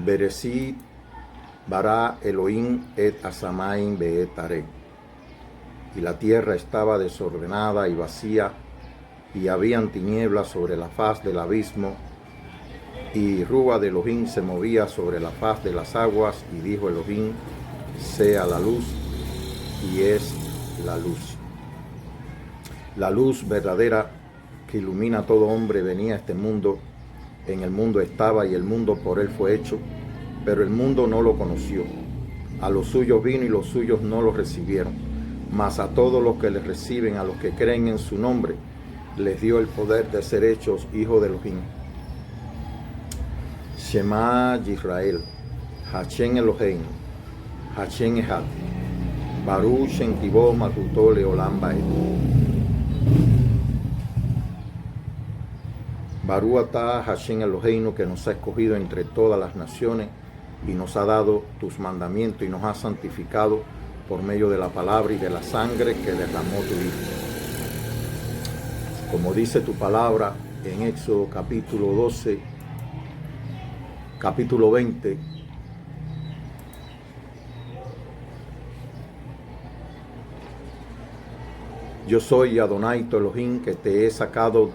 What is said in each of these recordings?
Bereshit bara Elohim et Asamaim beet Areh. Y la tierra estaba desordenada y vacía, y habían tinieblas sobre la faz del abismo, y Rúa de Elohim se movía sobre la faz de las aguas, y dijo Elohim, sea la luz, y es la luz. La luz verdadera que ilumina a todo hombre venía a este mundo. En el mundo estaba, y el mundo por él fue hecho, pero el mundo no lo conoció. A los suyos vino, y los suyos no lo recibieron. Mas a todos los que le reciben, a los que creen en su nombre, les dio el poder de ser hechos hijos de Elohim. Shema Yisrael, Hashem Eloheinu, Hashem Echad, Baruch Shem Kivod Malchuto Leolam Vaed. Baruch atah Hashem Eloheinu, que nos ha escogido entre todas las naciones y nos ha dado tus mandamientos y nos ha santificado por medio de la palabra y de la sangre que derramó tu Hijo. Como dice tu palabra en Éxodo capítulo 12, capítulo 20, yo soy Adonai tu Elohim, que te he sacado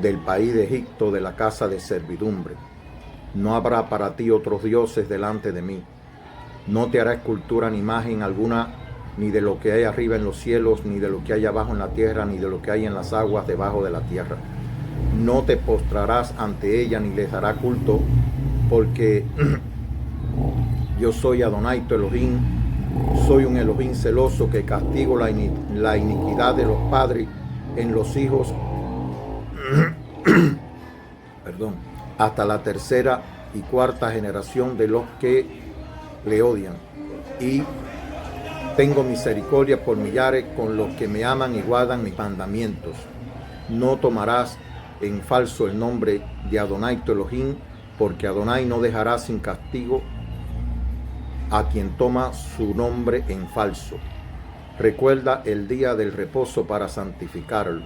del país de Egipto, de la casa de servidumbre. No habrá para ti otros dioses delante de mí. No te hará escultura ni imagen alguna, ni de lo que hay arriba en los cielos, ni de lo que hay abajo en la tierra, ni de lo que hay en las aguas debajo de la tierra. No te postrarás ante ella, ni les dará culto, porque yo soy Adonai tu Elohim, soy un Elohim celoso que castigo la iniquidad de los padres en los hijos, hasta la tercera y cuarta generación de los que le odian. Y tengo misericordia por millares con los que me aman y guardan mis mandamientos. No tomarás en falso el nombre de Adonai tu Elohim, porque Adonai no dejará sin castigo a quien toma su nombre en falso. Recuerda el día del reposo para santificarlo.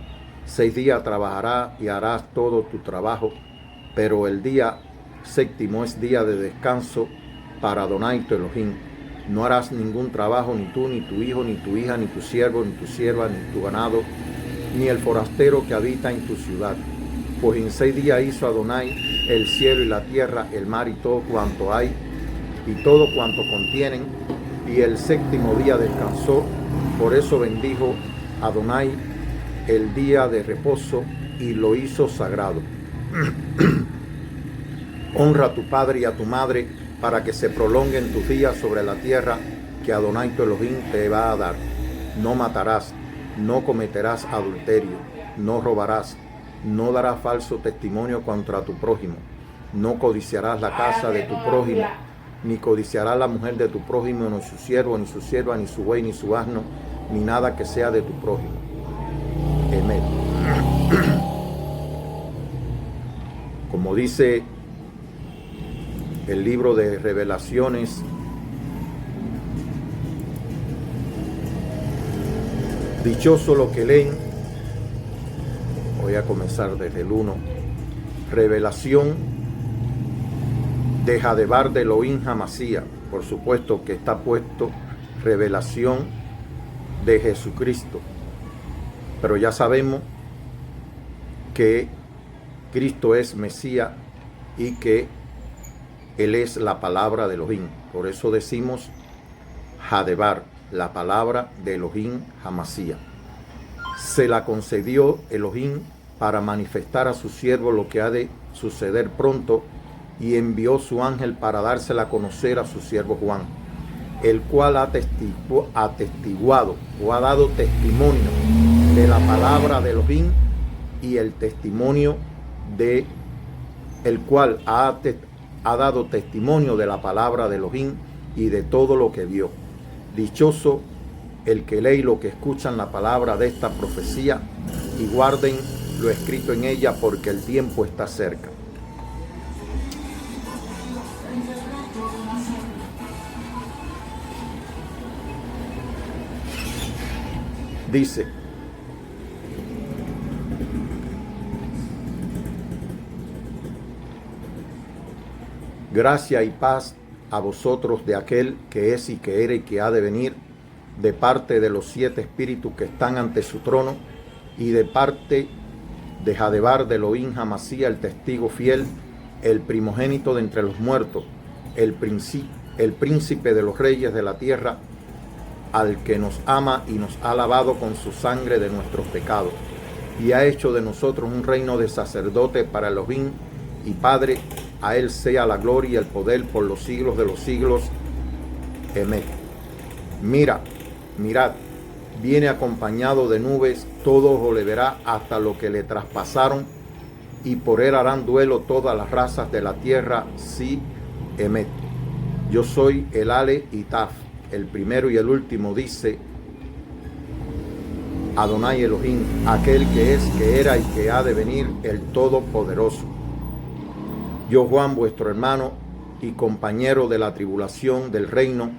6 días trabajarás y harás todo tu trabajo, pero el día séptimo es día de descanso para Adonai tu Elohim. No harás ningún trabajo, ni tú, ni tu hijo, ni tu hija, ni tu siervo, ni tu sierva, ni tu ganado, ni el forastero que habita en tu ciudad. Pues en 6 días hizo Adonai el cielo y la tierra, el mar y todo cuanto hay, y todo cuanto contienen, y el séptimo día descansó. Por eso bendijo Adonai el día de reposo y lo hizo sagrado. Honra a tu padre y a tu madre, para que se prolonguen tus días sobre la tierra que Adonai tu Elohim te va a dar. No matarás, no cometerás adulterio, no robarás, no darás falso testimonio contra tu prójimo, no codiciarás la casa de tu prójimo, ni codiciarás la mujer de tu prójimo, ni su siervo, ni su sierva, ni su buey, ni su asno, ni nada que sea de tu prójimo. Amén. Como dice el libro de Revelaciones, dichoso lo que leen. Voy a comenzar desde el 1. Revelación de Jadebar de Elohim Hamasía. Por supuesto que está puesto revelación de Jesucristo. Pero ya sabemos que Cristo es Mesías y que Él es la palabra de Elohim. Por eso decimos Jadebar, la palabra de Elohim Hamasía. Se la concedió Elohim para manifestar a su siervo lo que ha de suceder pronto, y envió su ángel para dársela a conocer a su siervo Juan, el cual ha atestiguado o ha dado testimonio de la palabra de Elohim, y el testimonio de el cual ha dado testimonio de la palabra de Elohim y de todo lo que vio. Dichoso el que lee y lo que escuchan la palabra de esta profecía y guarden lo escrito en ella, porque el tiempo está cerca. Dice: Gracia y paz a vosotros de aquel que es y que era y que ha de venir, de parte de los 7 espíritus que están ante su trono, y de parte de Jadebar de Elohim Hamasía, el testigo fiel, el primogénito de entre los muertos, el príncipe de los reyes de la tierra, al que nos ama y nos ha lavado con su sangre de nuestros pecados, y ha hecho de nosotros un reino de sacerdotes para Elohim y Padre. A él sea la gloria y el poder por los siglos de los siglos. Amén. Mirad, viene acompañado de nubes, todo os le verá hasta lo que le traspasaron, y por él harán duelo todas las razas de la tierra. Sí, Emet. Yo soy el Ale y Taf, el primero y el último, dice Adonai Elohim, aquel que es, que era y que ha de venir, el Todopoderoso. Yo, Juan, vuestro hermano y compañero de la tribulación, del reino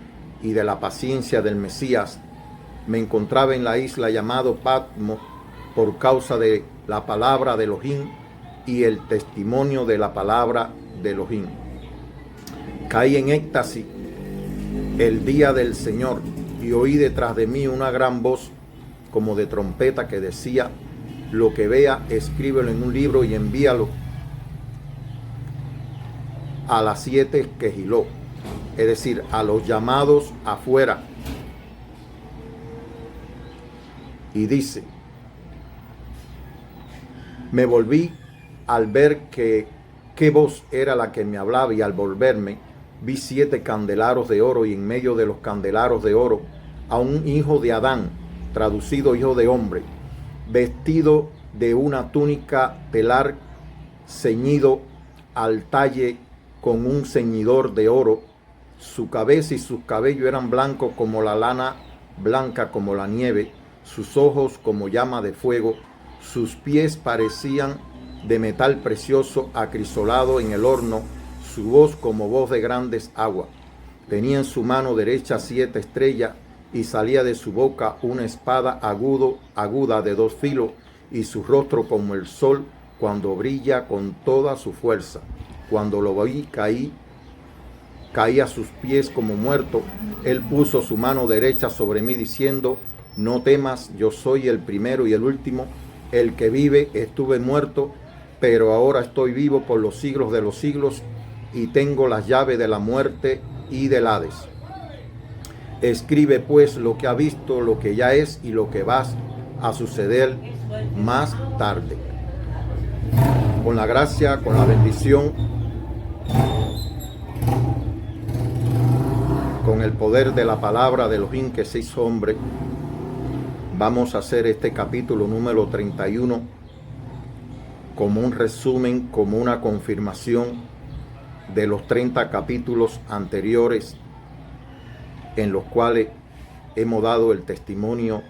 y de la paciencia del Mesías, me encontraba en la isla llamado Patmos por causa de la palabra de Elohim y el testimonio de la palabra de Elohim. Caí en éxtasis el día del Señor y oí detrás de mí una gran voz como de trompeta que decía: lo que vea, escríbelo en un libro y envíalo a las 7 Quejilot, es decir, a los llamados afuera. Y dice: me volví al ver qué voz era la que me hablaba, y al volverme vi 7 candeleros de oro, y en medio de los candeleros de oro a un hijo de Adán, traducido hijo de hombre, vestido de una túnica telar, ceñido al talle con un ceñidor de oro. Su cabeza y sus cabellos eran blancos como la lana, blanca como la nieve, sus ojos como llama de fuego, sus pies parecían de metal precioso acrisolado en el horno, su voz como voz de grandes aguas. Tenía en su mano derecha 7 estrellas, y salía de su boca una espada aguda de 2 filos, y su rostro como el sol cuando brilla con toda su fuerza. Cuando lo vi, caí a sus pies como muerto. Él puso su mano derecha sobre mí diciendo: no temas, yo soy el primero y el último, el que vive. Estuve muerto, pero ahora estoy vivo por los siglos de los siglos, y tengo las llaves de la muerte y del Hades. Escribe pues lo que ha visto, lo que ya es y lo que va a suceder más tarde. Con la gracia, con la bendición, con el poder de la palabra de Elohim que se hizo hombre, vamos a hacer este capítulo número 31 como un resumen, como una confirmación de los 30 capítulos anteriores, en los cuales hemos dado el testimonio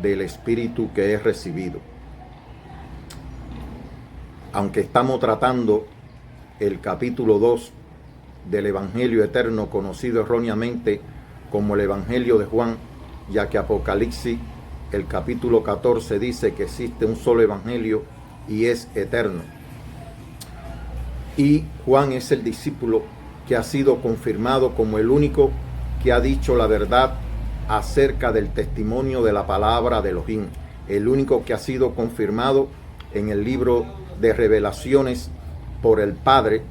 del Espíritu que he recibido. Aunque estamos tratando el capítulo 2 del Evangelio eterno, conocido erróneamente como el Evangelio de Juan, ya que Apocalipsis, el capítulo 14, dice que existe un solo Evangelio y es eterno. Y Juan es el discípulo que ha sido confirmado como el único que ha dicho la verdad acerca del testimonio de la palabra de Elohim, el único que ha sido confirmado en el libro de Revelaciones por el Padre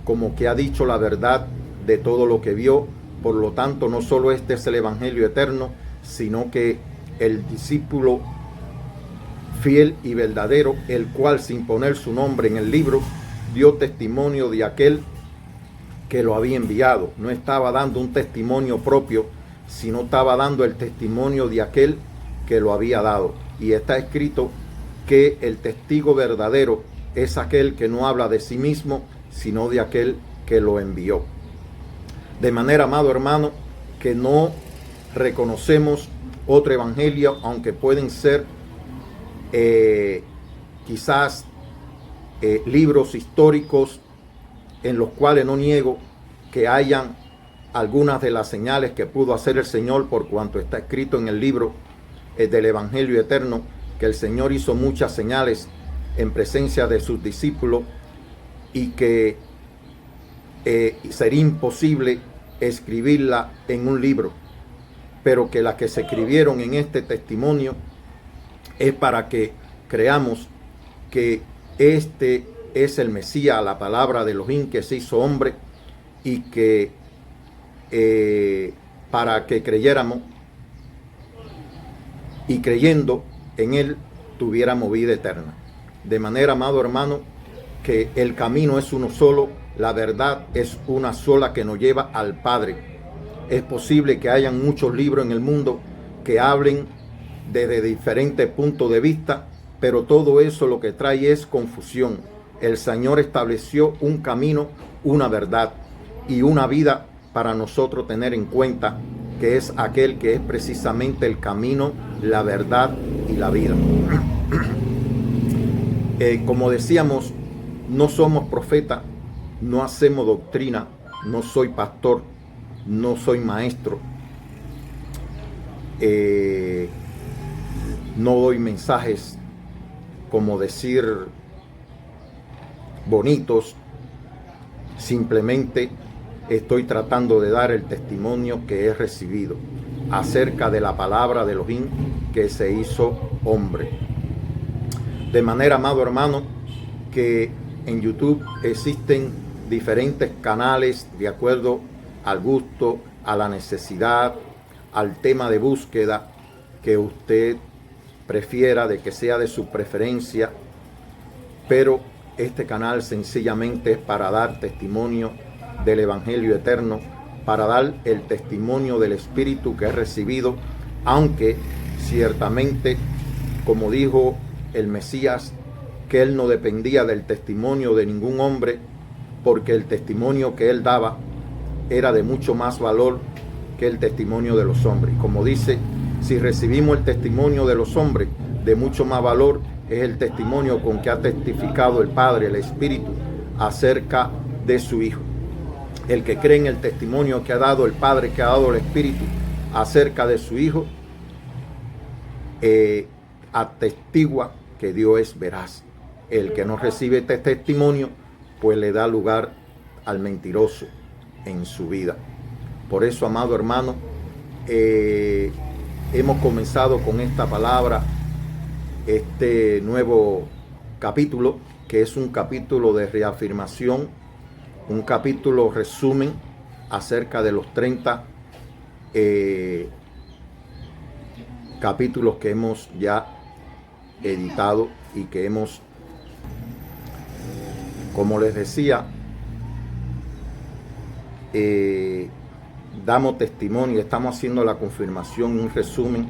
como que ha dicho la verdad de todo lo que vio. Por lo tanto, no solo este es el Evangelio eterno, sino que el discípulo fiel y verdadero, el cual sin poner su nombre en el libro, dio testimonio de aquel que lo había enviado. No estaba dando un testimonio propio, sino estaba dando el testimonio de aquel que lo había dado. Y está escrito que el testigo verdadero es aquel que no habla de sí mismo, sino de aquel que lo envió. De manera, amado hermano, que no reconocemos otro evangelio, aunque pueden ser quizás libros históricos en los cuales no niego que hayan algunas de las señales que pudo hacer el Señor, por cuanto está escrito en el libro del Evangelio eterno, que el Señor hizo muchas señales en presencia de sus discípulos, y que sería imposible escribirla en un libro, pero que las que se escribieron en este testimonio es para que creamos que este es el Mesías, la palabra de Elohim que se hizo hombre, y que para que creyéramos y creyendo en él tuviéramos vida eterna. De manera, amado hermano, que el camino es uno solo, la verdad es una sola que nos lleva al Padre. Es posible que hayan muchos libros en el mundo que hablen desde diferentes puntos de vista, pero todo eso lo que trae es confusión. El Señor estableció un camino, una verdad y una vida para nosotros tener en cuenta, que es aquel que es precisamente el camino, la verdad y la vida. Como decíamos, no somos profetas, no hacemos doctrina, no soy pastor, no soy maestro, no doy mensajes, como decir, bonitos. Simplemente estoy tratando de dar el testimonio que he recibido acerca de la palabra de Elohim que se hizo hombre. De manera, amado hermano, que en YouTube existen diferentes canales de acuerdo al gusto, a la necesidad, al tema de búsqueda que usted prefiera, de que sea de su preferencia, pero este canal sencillamente es para dar testimonio del Evangelio eterno, para dar el testimonio del Espíritu que he recibido, aunque ciertamente, como dijo el Mesías, que él no dependía del testimonio de ningún hombre, porque el testimonio que él daba era de mucho más valor que el testimonio de los hombres. Como dice, si recibimos el testimonio de los hombres, de mucho más valor es el testimonio con que ha testificado el Padre, el Espíritu, acerca de su Hijo. El que cree en el testimonio que ha dado el Padre, que ha dado el Espíritu acerca de su Hijo, atestigua que Dios es veraz. El que no recibe este testimonio, pues le da lugar al mentiroso en su vida. Por eso, amado hermano, hemos comenzado con esta palabra, este nuevo capítulo, que es un capítulo de reafirmación, un capítulo resumen acerca de los 30 capítulos que hemos ya editado y que hemos, como les decía, damos testimonio, estamos haciendo la confirmación, un resumen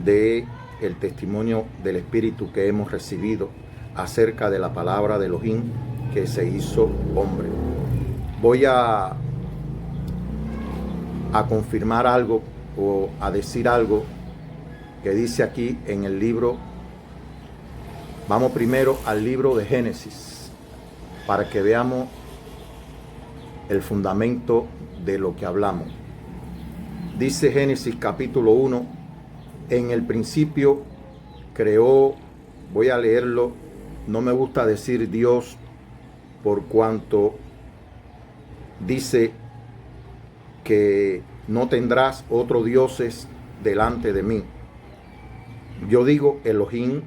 de el testimonio del Espíritu que hemos recibido acerca de la palabra de Elohim que se hizo hombre. Voy a confirmar algo o a decir algo que dice aquí en el libro. Vamos primero al libro de Génesis para que veamos el fundamento de lo que hablamos. Dice Génesis capítulo 1, en el principio creó, voy a leerlo, no me gusta decir Dios por cuanto dice que no tendrás otros dioses delante de mí. Yo digo Elohim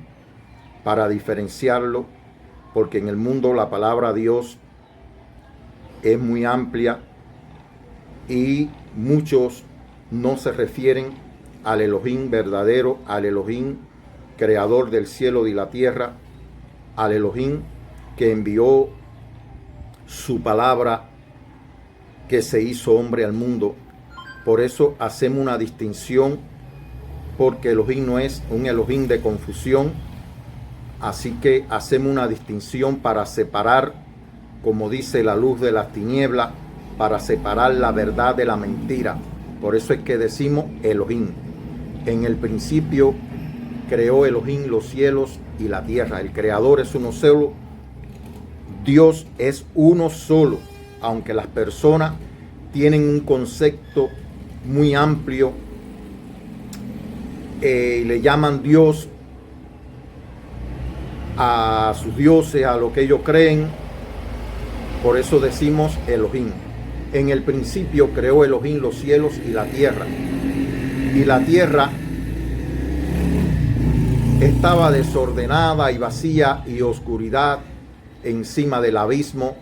para diferenciarlo, porque en el mundo la palabra Dios es muy amplia y muchos no se refieren al Elohim verdadero, al Elohim creador del cielo y la tierra, al Elohim que envió su palabra que se hizo hombre al mundo. Por eso hacemos una distinción, porque Elohim no es un Elohim de confusión. Así que hacemos una distinción para separar, como dice, la luz de las tinieblas, para separar la verdad de la mentira. Por eso es que decimos Elohim. En el principio creó Elohim los cielos y la tierra. El creador es uno solo. Dios es uno solo, aunque las personas tienen un concepto muy amplio, le llaman Dios a sus dioses, a lo que ellos creen, Por eso decimos Elohim. En el principio creó Elohim los cielos y la tierra. Y la tierra estaba desordenada y vacía y oscuridad encima del abismo,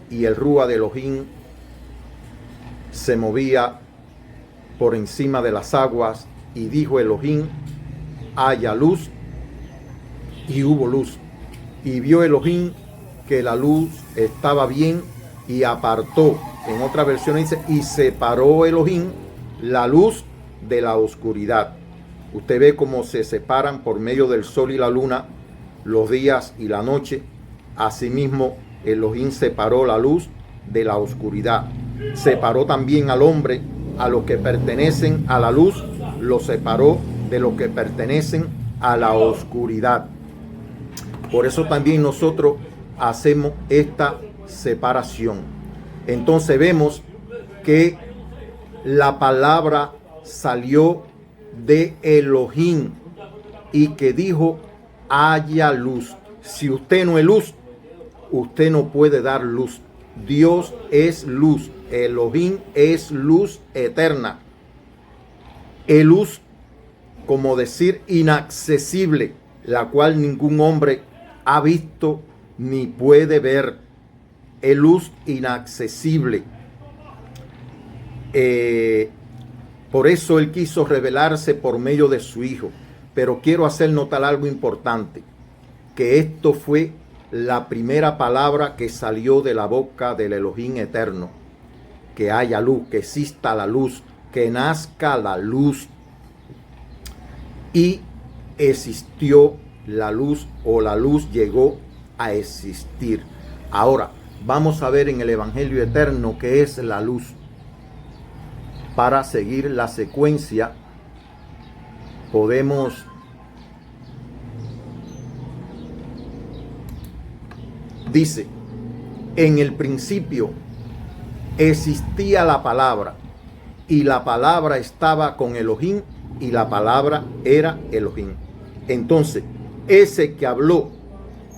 y el Rúa de Elohim se movía por encima de las aguas. Y dijo Elohim: haya luz, y hubo luz. Y vio Elohim que la luz estaba bien, y apartó. En otra versión dice: y separó Elohim la luz de la oscuridad. Usted ve cómo se separan por medio del sol y la luna los días y la noche. Asimismo, Elohim separó la luz de la oscuridad. Separó también al hombre, a los que pertenecen a la luz, lo separó de los que pertenecen a la oscuridad. Por eso también nosotros hacemos esta separación. Entonces vemos que la palabra salió de Elohim y que dijo: haya luz. Si usted no es luz, usted no puede dar luz. Dios es luz. Elohim es luz eterna. Es luz, como decir, inaccesible, la cual ningún hombre ha visto ni puede ver. Es luz inaccesible. Por eso Él quiso revelarse por medio de su Hijo. Pero quiero hacer notar algo importante, que esto fue la primera palabra que salió de la boca del Elohim eterno. Que haya luz, que exista la luz, que nazca la luz. Y existió la luz, o la luz llegó a existir. Ahora, vamos a ver en el Evangelio eterno qué es la luz, para seguir la secuencia. Podemos dice: en el principio existía la palabra, y la palabra estaba con Elohim, y la palabra era Elohim. Entonces, ese que habló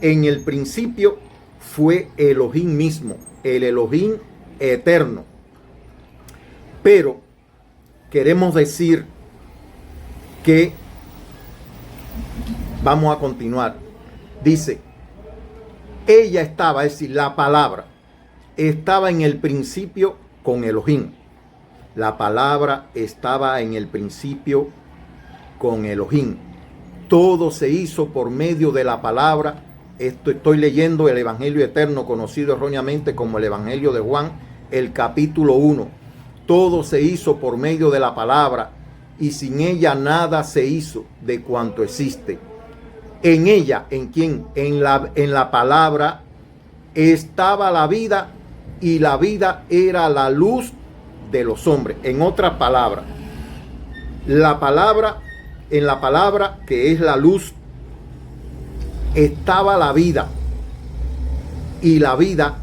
en el principio fue Elohim mismo, el Elohim eterno. Pero queremos decir que vamos a continuar. Dice: ella estaba, es decir, la palabra estaba en el principio con Elohim. La palabra estaba en el principio con Elohim. Todo se hizo por medio de la palabra. Estoy leyendo el Evangelio eterno, conocido erróneamente como el Evangelio de Juan, el capítulo 1. Todo se hizo por medio de la palabra, y sin ella nada se hizo de cuanto existe. En ella, ¿en quién? En la palabra estaba la vida, y la vida era la luz de los hombres. En otras palabras, en la palabra, que es la luz, estaba la vida, y la vida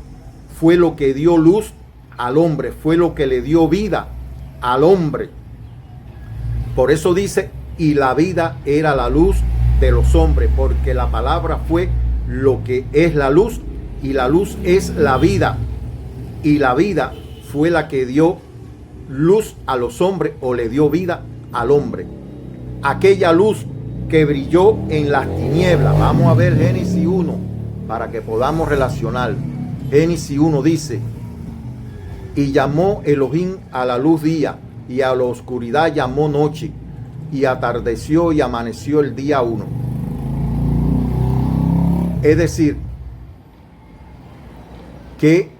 fue lo que dio luz al hombre, fue lo que le dio vida al hombre. Por eso dice: y la vida era la luz de los hombres, porque la palabra fue lo que es la luz, y la luz es la vida, y la vida fue la que dio luz a los hombres, o le dio vida al hombre. Aquella luz que brilló en las tinieblas. Vamos a ver Génesis 1 para que podamos relacionar. Génesis 1 dice: y llamó Elohim a la luz día, y a la oscuridad llamó noche, y atardeció y amaneció el día 1. Es decir, que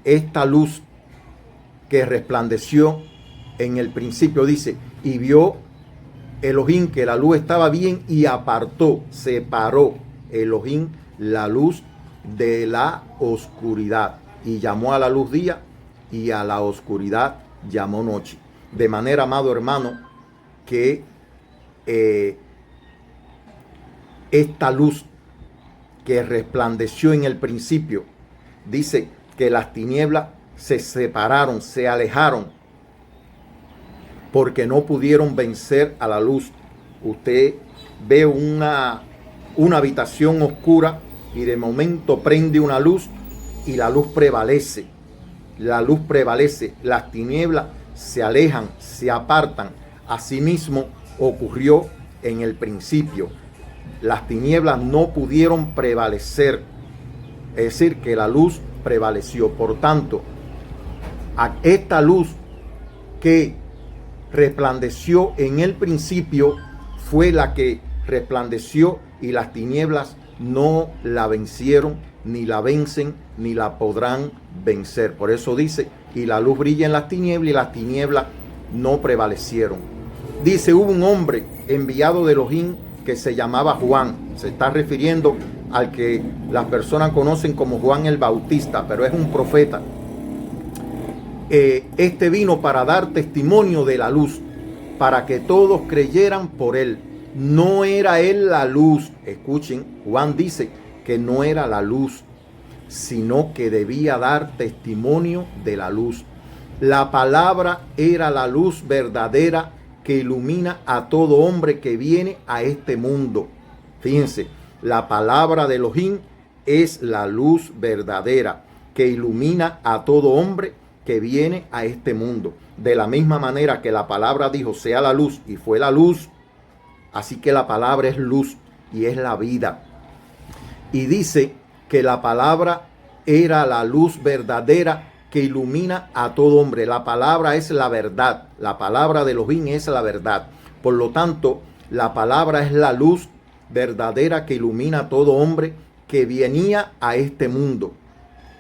esta luz que resplandeció en el principio, dice: y vio Elohim que la luz estaba bien, y apartó, separó Elohim la luz de la oscuridad, y llamó a la luz día, y a la oscuridad llamó noche. De manera, amado hermano, que esta luz que resplandeció en el principio, dice que las tinieblas se separaron, se alejaron, porque no pudieron vencer a la luz. usted ve una habitación oscura y de momento prende una luz y la luz prevalece. La luz prevalece, las tinieblas se alejan, se apartan. Asimismo ocurrió en el principio. Las tinieblas no pudieron prevalecer, es decir, que la luz prevaleció. Por tanto, a esta luz que resplandeció en el principio fue la que resplandeció y las tinieblas no la vencieron, ni la vencen, ni la podrán vencer. Por eso dice, y la luz brilla en las tinieblas y las tinieblas no prevalecieron. Dice, hubo un hombre enviado de Elohim que se llamaba Juan. Se está refiriendo al que las personas conocen como Juan el Bautista, pero es un profeta. Este vino para dar testimonio de la luz, para que todos creyeran por él. No era él la luz. Escuchen, Juan dice que no era la luz, sino que debía dar testimonio de la luz. La palabra era la luz verdadera que ilumina a todo hombre que viene a este mundo. Fíjense, la palabra de Elohim es la luz verdadera que ilumina a todo hombre que viene a este mundo. De la misma manera que la palabra dijo, sea la luz, y fue la luz, así que la palabra es luz y es la vida. Y dice que la palabra era la luz verdadera que ilumina a todo hombre. La palabra es la verdad. La palabra de Elohim es la verdad. Por lo tanto, la palabra es la luz verdadera que ilumina a todo hombre que venía a este mundo.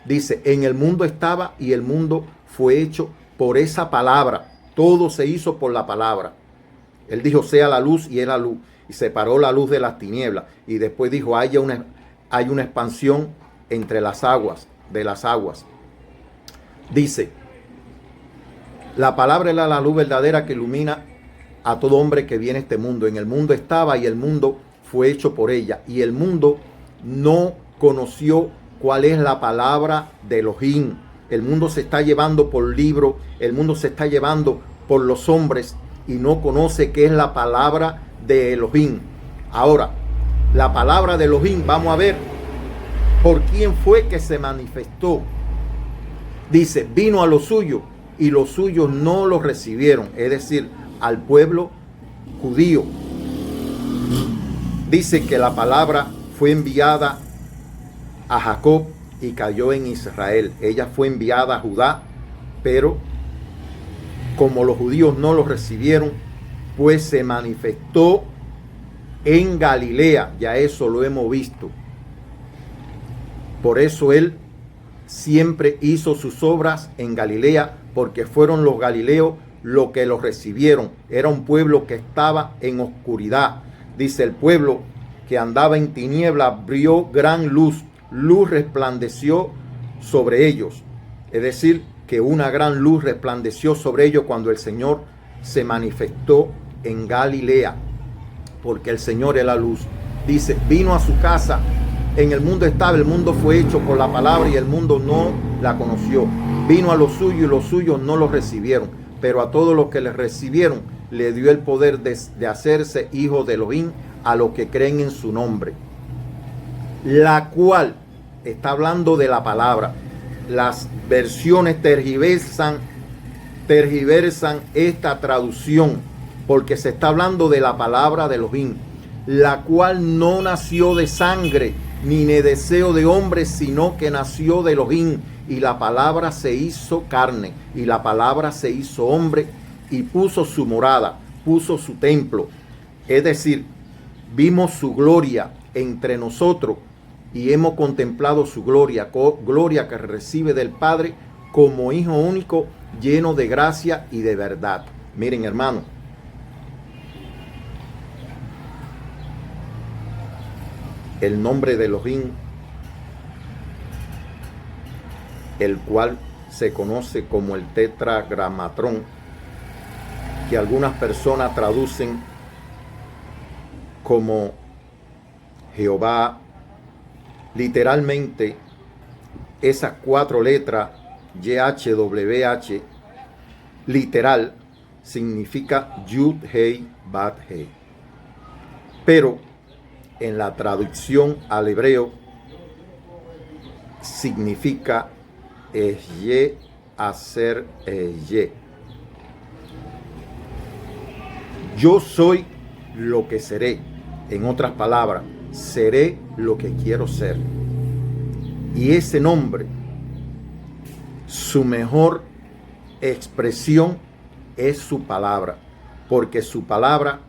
Dice, en el mundo estaba y el mundo fue hecho por esa palabra. Todo se hizo por la palabra. Él dijo, sea la luz, y era luz. Y separó la luz de las tinieblas. Y después dijo, hay una expansión entre las aguas, de las aguas. Dice, la palabra era la luz verdadera que ilumina a todo hombre que viene a este mundo. En el mundo estaba y el mundo fue hecho por ella. Y el mundo no conoció cuál es la palabra de Elohim. El mundo se está llevando por libro, el mundo se está llevando por los hombres y no conoce qué es la palabra de Elohim. Ahora, la palabra de Elohim, vamos a ver por quién fue que se manifestó. Dice, vino a lo suyo y los suyos no lo recibieron, es decir, al pueblo judío. Dice que la palabra fue enviada a Jacob y cayó en Israel. Ella fue enviada a Judá, pero como los judíos no lo recibieron, pues se manifestó en Galilea. Ya eso lo hemos visto. Por eso él siempre hizo sus obras en Galilea, porque fueron los galileos los que lo recibieron. Era un pueblo que estaba en oscuridad. Dice, el pueblo que andaba en tinieblas vio gran luz. Luz resplandeció sobre ellos. Es decir, que una gran luz resplandeció sobre ellos cuando el Señor se manifestó en Galilea, porque el Señor es la luz. Dice, vino a su casa. En el mundo estaba, el mundo fue hecho por la palabra y el mundo no la conoció. Vino a los suyos y los suyos no lo recibieron, pero a todos los que le recibieron le dio el poder de hacerse hijos de Elohim, a los que creen en su nombre. La cual está hablando de la palabra. Las versiones tergiversan esta traducción, porque se está hablando de la palabra de Elohim, la cual no nació de sangre ni de deseo de hombre, sino que nació de Elohim. Y la palabra se hizo carne, y la palabra se hizo hombre, y puso su morada, puso su templo. Es decir, vimos su gloria entre nosotros y hemos contemplado su gloria, gloria que recibe del Padre como Hijo único, lleno de gracia y de verdad. Miren, hermano, el nombre de Elohim, el cual se conoce como el tetragramatrón, que algunas personas traducen como Jehová. Literalmente, esas 4 letras, YHWH, literal, significa Yud Hei Bat Hei. pero en la traducción al hebreo significa Ye, hacer Ye. Yo soy lo que seré. En otras palabras, seré lo que quiero ser. Y ese nombre, su mejor expresión es su palabra, porque su palabra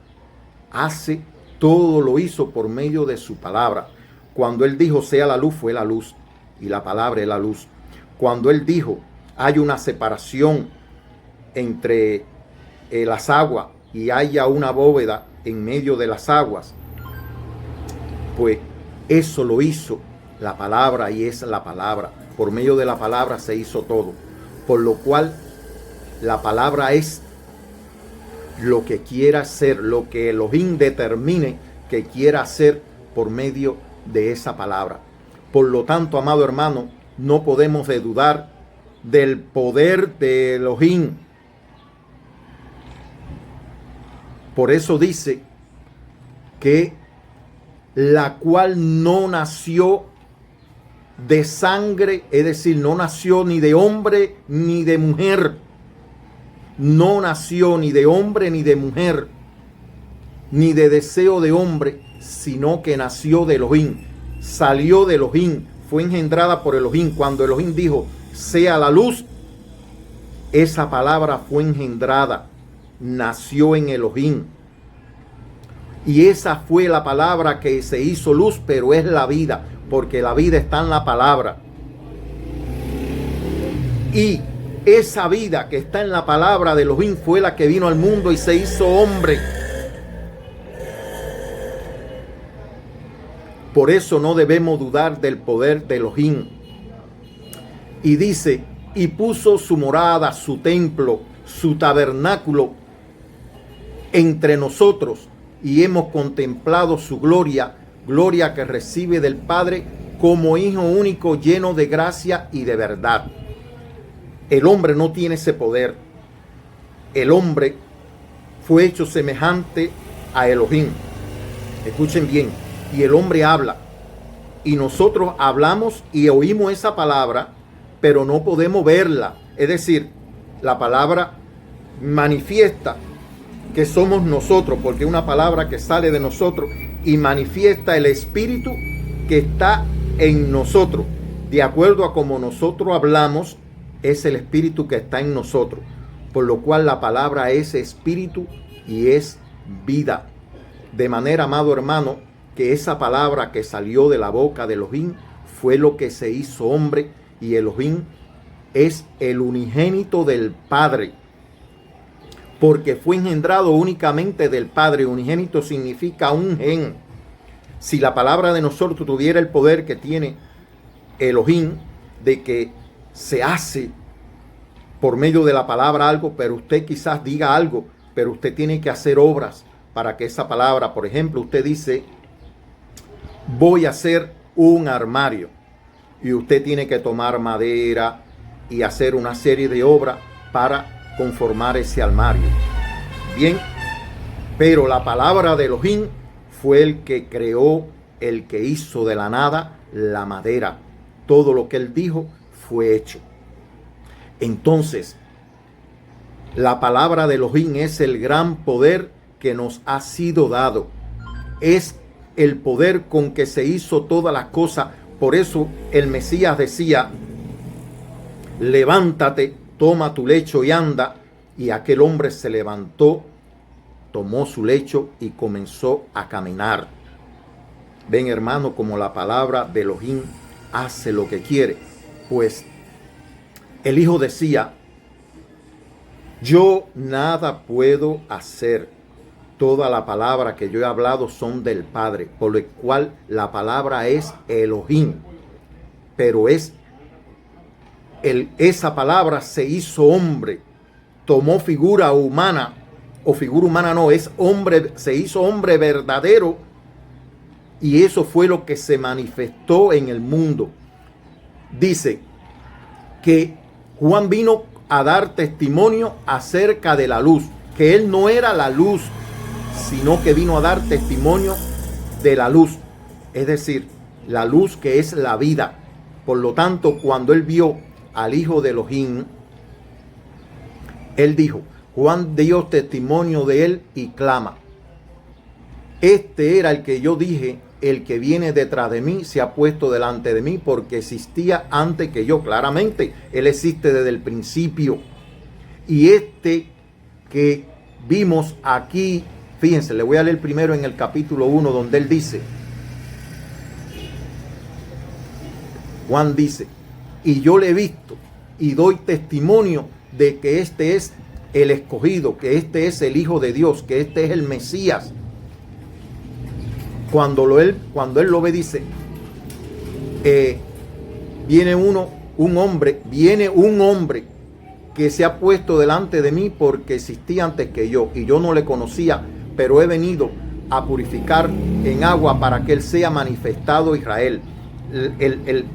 hace, todo lo hizo por medio de su palabra. Cuando Él dijo sea la luz, fue la luz, y la palabra es la luz. Cuando Él dijo hay una separación entre las aguas y haya una bóveda en medio de las aguas, pues eso lo hizo la palabra, y es la palabra. Por medio de la palabra se hizo todo. Por lo cual la palabra es lo que quiera hacer, lo que Elohim determine que quiera hacer por medio de esa palabra. Por lo tanto, amado hermano, no podemos dudar del poder de Elohim. Por eso dice que la cual no nació de sangre, es decir, no nació ni de hombre ni de mujer. No nació ni de hombre ni de mujer, ni de deseo de hombre, sino que nació de Elohim. Salió de Elohim, fue engendrada por Elohim. Cuando Elohim dijo, sea la luz, esa palabra fue engendrada, nació en Elohim. Y esa fue la palabra que se hizo luz, pero es la vida, porque la vida está en la palabra. Y esa vida que está en la palabra de Elohim fue la que vino al mundo y se hizo hombre. Por eso no debemos dudar del poder de Elohim. Y dice, y puso su morada, su templo, su tabernáculo entre nosotros, y hemos contemplado su gloria, gloria que recibe del Padre como Hijo único, lleno de gracia y de verdad. El hombre no tiene ese poder. El hombre fue hecho semejante a Elohim. Escuchen bien. Y el hombre habla. Y nosotros hablamos y oímos esa palabra, pero no podemos verla. Es decir, la palabra manifiesta que somos nosotros, porque es una palabra que sale de nosotros y manifiesta el espíritu que está en nosotros. De acuerdo a como nosotros hablamos, es el espíritu que está en nosotros. Por lo cual la palabra es espíritu y es vida. De manera, amado hermano, que esa palabra que salió de la boca de Elohim fue lo que se hizo hombre, y Elohim es el unigénito del Padre, porque fue engendrado únicamente del Padre. Unigénito significa un gen. Si la palabra de nosotros tuviera el poder que tiene Elohim, de que se hace por medio de la palabra algo, pero usted quizás diga algo, pero usted tiene que hacer obras para que esa palabra, por ejemplo, usted dice, voy a hacer un armario, y usted tiene que tomar madera y hacer una serie de obras para conformar ese armario. Bien, pero la palabra de Elohim fue el que creó, el que hizo de la nada la madera. Todo lo que él dijo fue hecho. Entonces, la palabra de Elohim es el gran poder que nos ha sido dado. Es el poder con que se hizo todas las cosas. Por eso el Mesías decía, levántate, toma tu lecho y anda. Y aquel hombre se levantó, tomó su lecho y comenzó a caminar. Ven, hermano, como la palabra de Elohim hace lo que quiere. Pues el Hijo decía, yo nada puedo hacer. Toda la palabra que yo he hablado son del Padre, por lo cual la palabra es Elohim. Pero esa palabra se hizo hombre, tomó figura humana, o figura humana no, es hombre, se hizo hombre verdadero, y eso fue lo que se manifestó en el mundo. Dice que Juan vino a dar testimonio acerca de la luz, que él no era la luz, sino que vino a dar testimonio de la luz, es decir, la luz que es la vida. Por lo tanto, cuando él vio al Hijo de Elohim, él dijo, Juan dio testimonio de él y clama, este era el que yo dije, el que viene detrás de mí se ha puesto delante de mí porque existía antes que yo. Claramente, él existe desde el principio. Y este que vimos aquí, fíjense, le voy a leer primero en el capítulo 1 donde él dice, Juan dice, y yo le he visto y doy testimonio de que este es el escogido, que este es el Hijo de Dios, que este es el Mesías. Cuando él lo ve, dice, viene un hombre que se ha puesto delante de mí porque existía antes que yo, y yo no le conocía, pero he venido a purificar en agua para que él sea manifestado a Israel.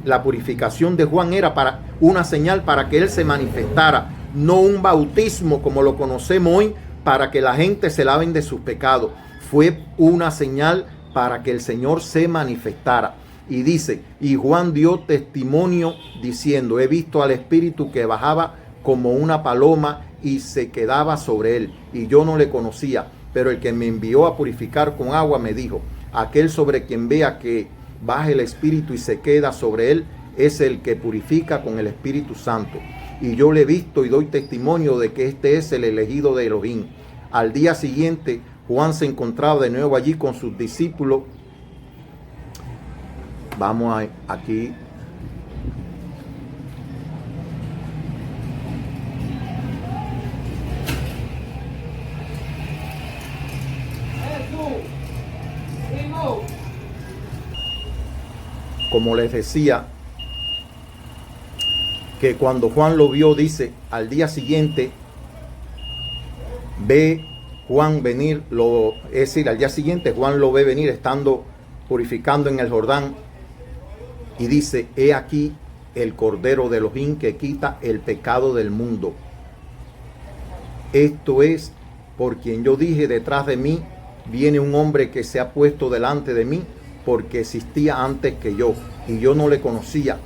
La purificación de Juan era para una señal para que él se manifestara, no un bautismo como lo conocemos hoy para que la gente se laven de sus pecados. Fue una señal para que el Señor se manifestara. Y dice, y Juan dio testimonio diciendo, he visto al Espíritu que bajaba como una paloma y se quedaba sobre él, y yo no le conocía, pero el que me envió a purificar con agua me dijo, aquel sobre quien vea que baja el Espíritu y se queda sobre él, es el que purifica con el Espíritu Santo. Y yo le he visto y doy testimonio de que este es el elegido de Elohim. Al día siguiente, Juan se encontraba de nuevo allí con sus discípulos. Vamos aquí. Como les decía, que cuando Juan lo vio, dice, al día siguiente, ve Juan venir, es decir, al día siguiente Juan lo ve venir estando purificando en el Jordán, y dice, he aquí el Cordero de Elohim que quita el pecado del mundo. Esto es por quien yo dije, detrás de mí viene un hombre que se ha puesto delante de mí porque existía antes que yo, y yo no le conocía,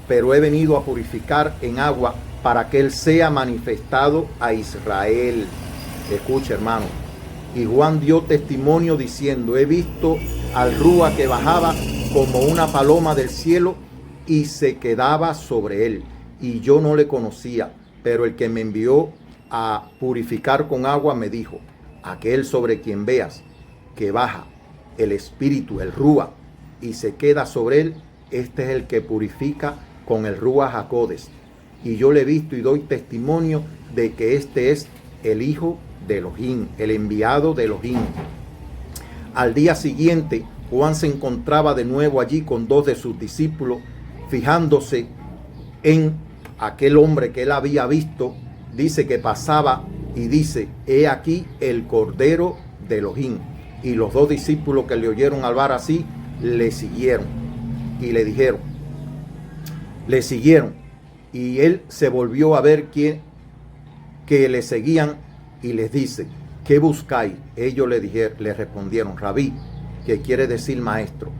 pero he venido a purificar en agua para que él sea manifestado a Israel. Escucha, hermano. Y Juan dio testimonio diciendo, he visto al Rúa que bajaba como una paloma del cielo y se quedaba sobre él, y yo no le conocía, pero el que me envió a purificar con agua me dijo, aquel sobre quien veas que baja el Espíritu, el Rúa, y se queda sobre él, este es el que purifica con el Rúa Hakodes. Y yo le he visto y doy testimonio de que este es el Hijo de Elohim, el enviado de Elohim. Al día siguiente, Juan se encontraba de nuevo allí con dos de sus discípulos, fijándose en aquel hombre que él había visto. Dice que pasaba y dice, he aquí el Cordero de Elohim. Y los dos discípulos que le oyeron hablar así, le siguieron. Y le dijeron, le siguieron. Y él se volvió a ver que le seguían y les dice, ¿qué buscáis? Ellos le respondieron, Rabí, que quiere decir maestro,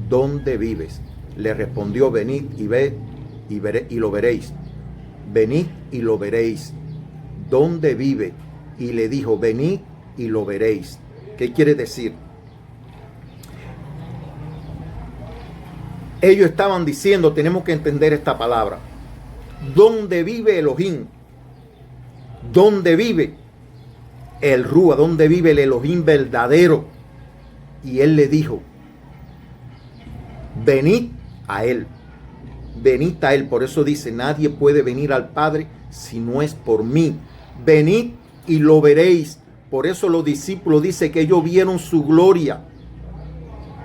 ¿dónde vives? Le respondió, venid y ved y lo veréis. Venid y lo veréis. ¿Dónde vive? Y le dijo, venid y lo veréis. ¿Qué quiere decir? Ellos estaban diciendo, tenemos que entender esta palabra. ¿Dónde vive Elohim? ¿Dónde vive el Rúa? ¿Dónde vive el Elohim verdadero? Y él le dijo, venid a él. Venid a él. Por eso dice, nadie puede venir al Padre si no es por mí. Venid y lo veréis. Por eso los discípulos dicen que ellos vieron su gloria.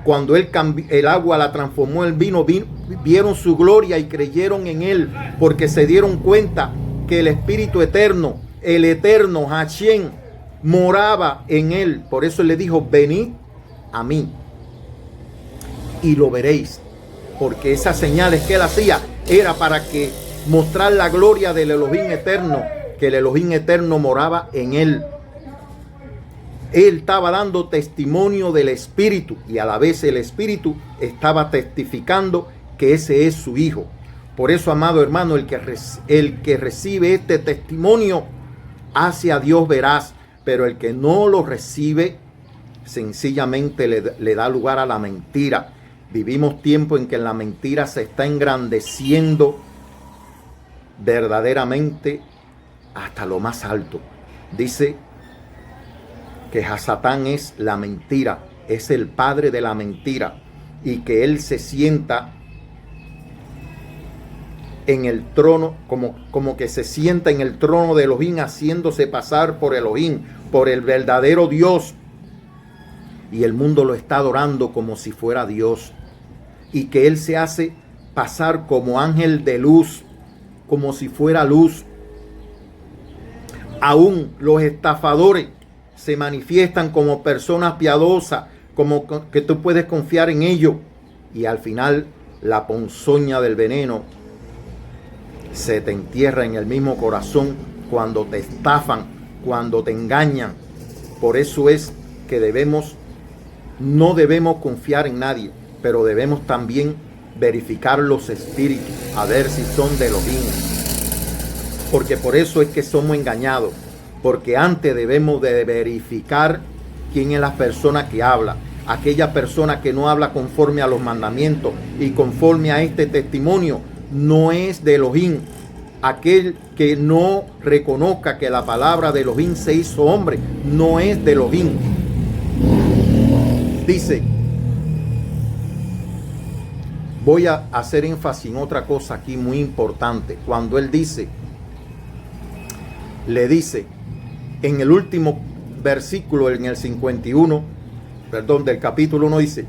Cuando él el agua la transformó en vino, vieron su gloria y creyeron en él, porque se dieron cuenta que el Espíritu Eterno, el Eterno Hashem, moraba en él. Por eso él le dijo, venid a mí y lo veréis. Porque esas señales que él hacía era para que mostrar la gloria del Elohim Eterno, que el Elohim Eterno moraba en él. Él estaba dando testimonio del Espíritu y a la vez el Espíritu estaba testificando que ese es su Hijo. Por eso, amado hermano, el que recibe este testimonio hace a Dios veraz, pero el que no lo recibe sencillamente le da lugar a la mentira. Vivimos tiempo en que la mentira se está engrandeciendo verdaderamente hasta lo más alto. Dice que Satán es la mentira, es el padre de la mentira, y que él se sienta en el trono, como que se sienta en el trono de Elohim, haciéndose pasar por Elohim, por el verdadero Dios, y el mundo lo está adorando como si fuera Dios, y que él se hace pasar como ángel de luz, como si fuera luz. Aún los estafadores se manifiestan como personas piadosas, como que tú puedes confiar en ellos, y al final la ponzoña del veneno se te entierra en el mismo corazón cuando te estafan, cuando te engañan. Por eso es que no debemos confiar en nadie, pero debemos también verificar los espíritus, a ver si son de Elohim. Porque por eso es que somos engañados, porque antes debemos de verificar quién es la persona que habla. Aquella persona que no habla conforme a los mandamientos y conforme a este testimonio no es de Elohim. Aquel que no reconozca que la palabra de Elohim se hizo hombre no es de Elohim. Dice, voy a hacer énfasis en otra cosa aquí muy importante. Cuando él le dice en el último versículo, en el 51, del capítulo 1, dice: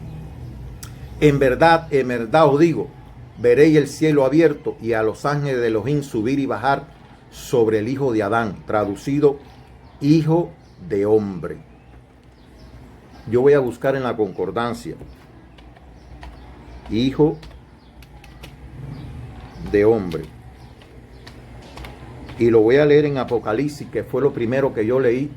en verdad os digo, veréis el cielo abierto y a los ángeles de Elohim subir y bajar sobre el hijo de Adán, traducido hijo de hombre. Yo voy a buscar en la concordancia hijo de hombre, y lo voy a leer en Apocalipsis, que fue lo primero que yo leí.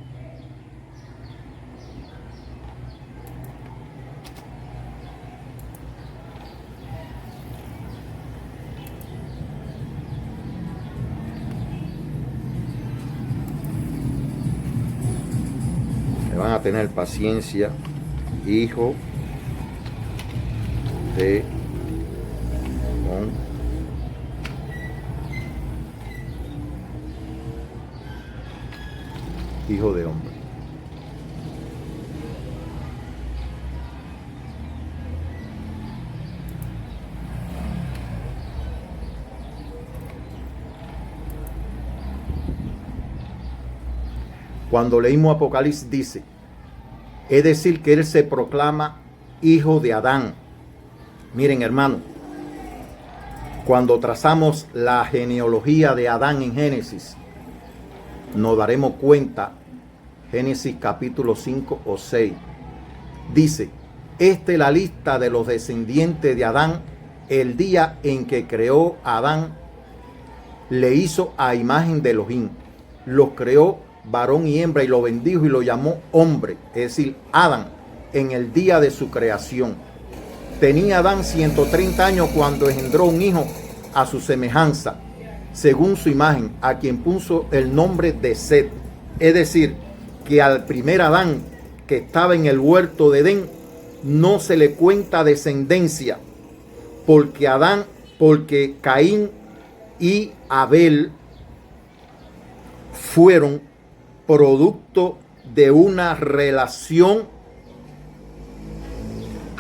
Me van a tener paciencia. Hijo de hombre. Hijo de hombre. Cuando leímos Apocalipsis dice, es decir, que él se proclama hijo de Adán. Miren, hermano, cuando trazamos la genealogía de Adán en Génesis, nos daremos cuenta, Génesis capítulo 5 o 6, dice, esta es la lista de los descendientes de Adán, el día en que creó Adán, le hizo a imagen de Elohim, los creó varón y hembra y lo bendijo y lo llamó hombre, es decir, Adán, en el día de su creación. Tenía Adán 130 años cuando engendró un hijo a su semejanza, según su imagen, a quien puso el nombre de Set. Es decir, que al primer Adán que estaba en el huerto de Edén no se le cuenta descendencia, porque Caín y Abel fueron producto de una relación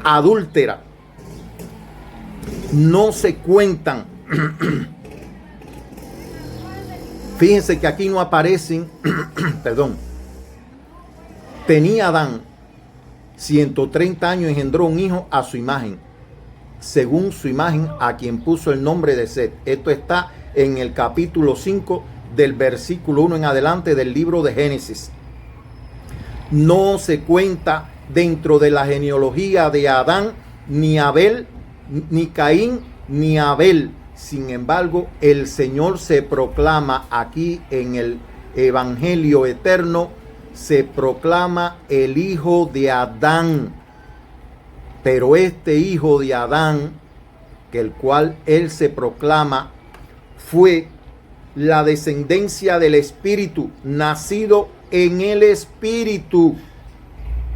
adúltera. No se cuentan. Fíjense que aquí no aparecen, perdón. Tenía Adán 130 años, engendró un hijo a su imagen, según su imagen, a quien puso el nombre de Set. Esto está en el capítulo 5 del versículo 1 en adelante del libro de Génesis. No se cuenta dentro de la genealogía de Adán ni Abel, ni Caín, ni Abel. Sin embargo, el Señor se proclama aquí en el Evangelio eterno se proclama el hijo de Adán. Pero este hijo de Adán, que el cual él se proclama, fue la descendencia del Espíritu, nacido en el Espíritu,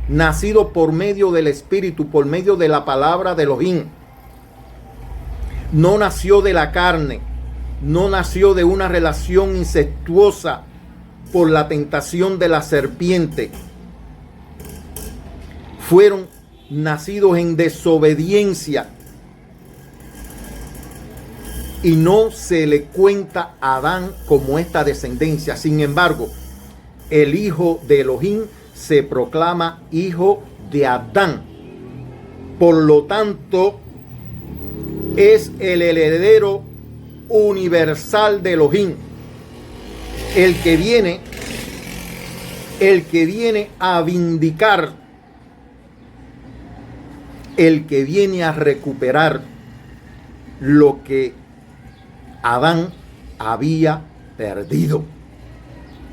nacido por medio del Espíritu, por medio de la palabra de Elohim. No nació de la carne, no nació de una relación incestuosa por la tentación de la serpiente. Fueron nacidos en desobediencia y no se le cuenta a Adán como esta descendencia. Sin embargo, el hijo de Elohim se proclama hijo de Adán. Por lo tanto, es el heredero universal de Elohim, el que viene a vindicar, el que viene a recuperar lo que Adán había perdido.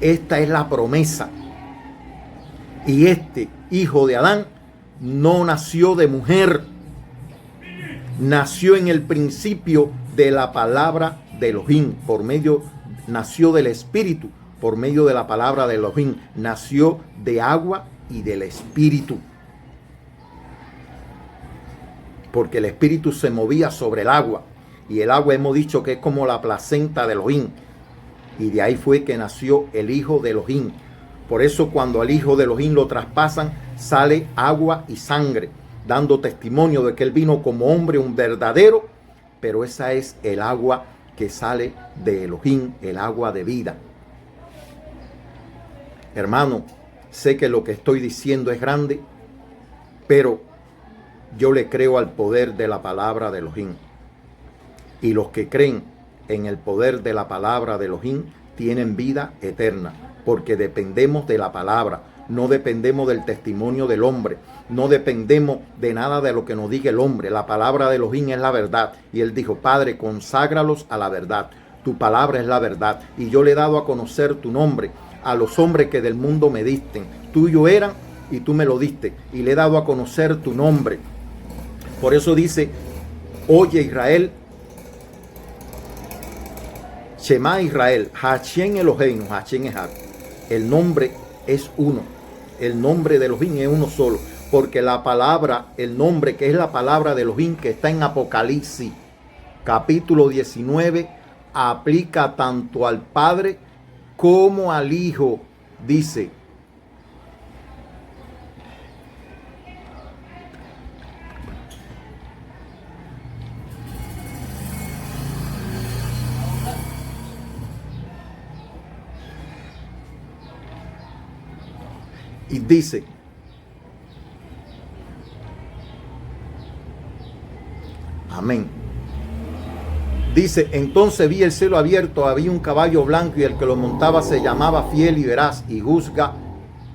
Esta es la promesa. Y este hijo de Adán no nació de mujer, nació en el principio de la palabra de Elohim, nació del Espíritu, por medio de la palabra de Elohim, nació de agua y del Espíritu. Porque el Espíritu se movía sobre el agua, y el agua hemos dicho que es como la placenta de Elohim, y de ahí fue que nació el hijo de Elohim. Por eso cuando al hijo de Elohim lo traspasan, sale agua y sangre, dando testimonio de que él vino como hombre, un verdadero, pero esa es el agua que sale de Elohim, el agua de vida. Hermano, sé que lo que estoy diciendo es grande, pero yo le creo al poder de la palabra de Elohim. Y los que creen en el poder de la palabra de Elohim tienen vida eterna, porque dependemos de la palabra, no dependemos del testimonio del hombre, no dependemos de nada de lo que nos diga el hombre. La palabra de Elohim es la verdad. Y él dijo: Padre, conságralos a la verdad. Tu palabra es la verdad. Y yo le he dado a conocer tu nombre a los hombres que del mundo me disten. Tuyo eran y tú me lo diste. Y le he dado a conocer tu nombre. Por eso dice: oye Israel, Shema Israel, Hashem Eloheinu, Hashem Echad. El nombre es uno. El nombre de Elohim es uno solo. Porque la palabra, el nombre que es la palabra de Elohim, que está en Apocalipsis, capítulo 19, aplica tanto al Padre como al Hijo. Dice: y dice: amén. Dice: entonces vi el cielo abierto, había un caballo blanco, y el que lo montaba se llamaba Fiel y Veraz, y juzga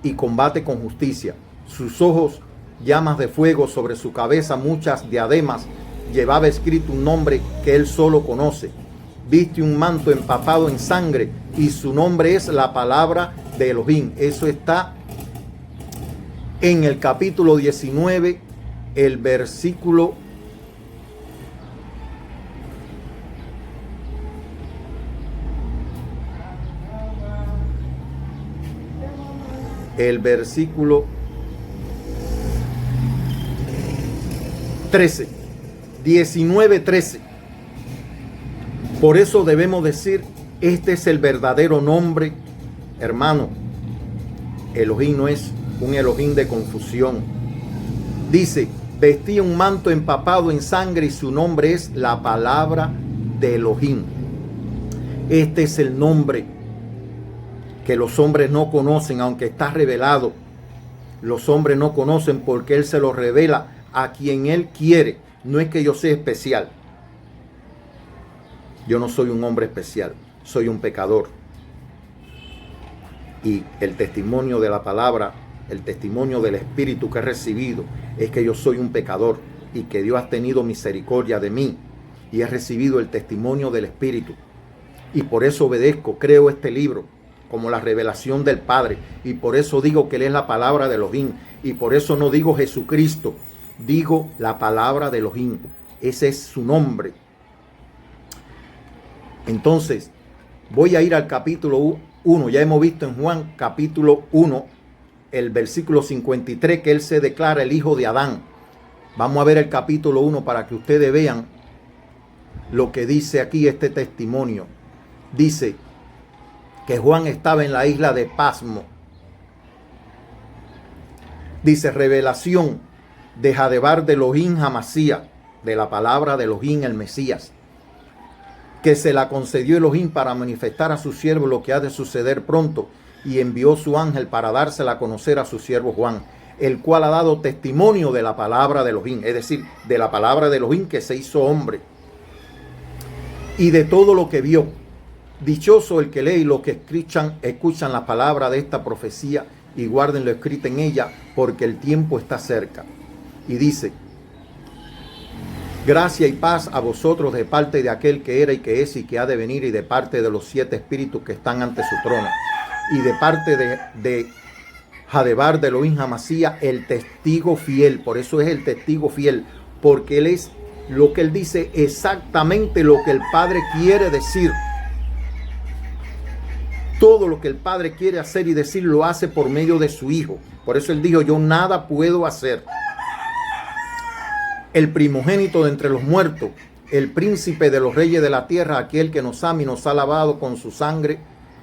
y combate con justicia. Sus ojos llamas de fuego, sobre su cabeza muchas diademas, llevaba escrito un nombre que él solo conoce. Viste un manto empapado en sangre, y su nombre es la palabra de Elohim. Eso está en el capítulo 19, el versículo 13, 19:13. Por eso debemos decir: este es el verdadero nombre, hermano. Elohim no es un Elohim de confusión. Dice: vestía un manto empapado en sangre, y su nombre es la palabra de Elohim. Este es el nombre que los hombres no conocen, aunque está revelado. Los hombres no conocen porque él se lo revela a quien él quiere. No es que yo sea especial. Yo no soy un hombre especial, soy un pecador. Y el testimonio de la palabra, el testimonio del Espíritu que he recibido, es que yo soy un pecador y que Dios ha tenido misericordia de mí, y he recibido el testimonio del Espíritu. Y por eso obedezco, creo este libro, como la revelación del Padre. Y por eso digo que Él es la palabra de Elohim. Y por eso no digo Jesucristo, digo la palabra de Elohim. Ese es su nombre. Entonces, voy a ir al capítulo 1. Ya hemos visto en Juan capítulo 1, el versículo 53, que Él se declara el hijo de Adán. Vamos a ver el capítulo 1 para que ustedes vean lo que dice aquí este testimonio. Dice que Juan estaba en la isla de Pasmo. Dice, revelación de Jadebar de Elohim Hamasía, de la palabra de Elohim el Mesías, que se la concedió Elohim para manifestar a su siervo lo que ha de suceder pronto, y envió su ángel para dársela a conocer a su siervo Juan, el cual ha dado testimonio de la palabra de Elohim, es decir, de la palabra de Elohim que se hizo hombre, y de todo lo que vio. Dichoso el que lee y los que escuchan la palabra de esta profecía y guarden lo escrito en ella, porque el tiempo está cerca. Y dice, gracia y paz a vosotros de parte de aquel que era y que es y que ha de venir, y de parte de los 7 espíritus que están ante su trono, y de parte de Jadebar de Elohim Hamasía, el testigo fiel. Por eso es el testigo fiel, porque él es lo que él dice, exactamente lo que el Padre quiere decir. Todo lo que el Padre quiere hacer y decir lo hace por medio de su Hijo. Por eso él dijo, yo nada puedo hacer. El primogénito de entre los muertos, el príncipe de los reyes de la tierra, aquel que nos ama y nos ha lavado con su sangre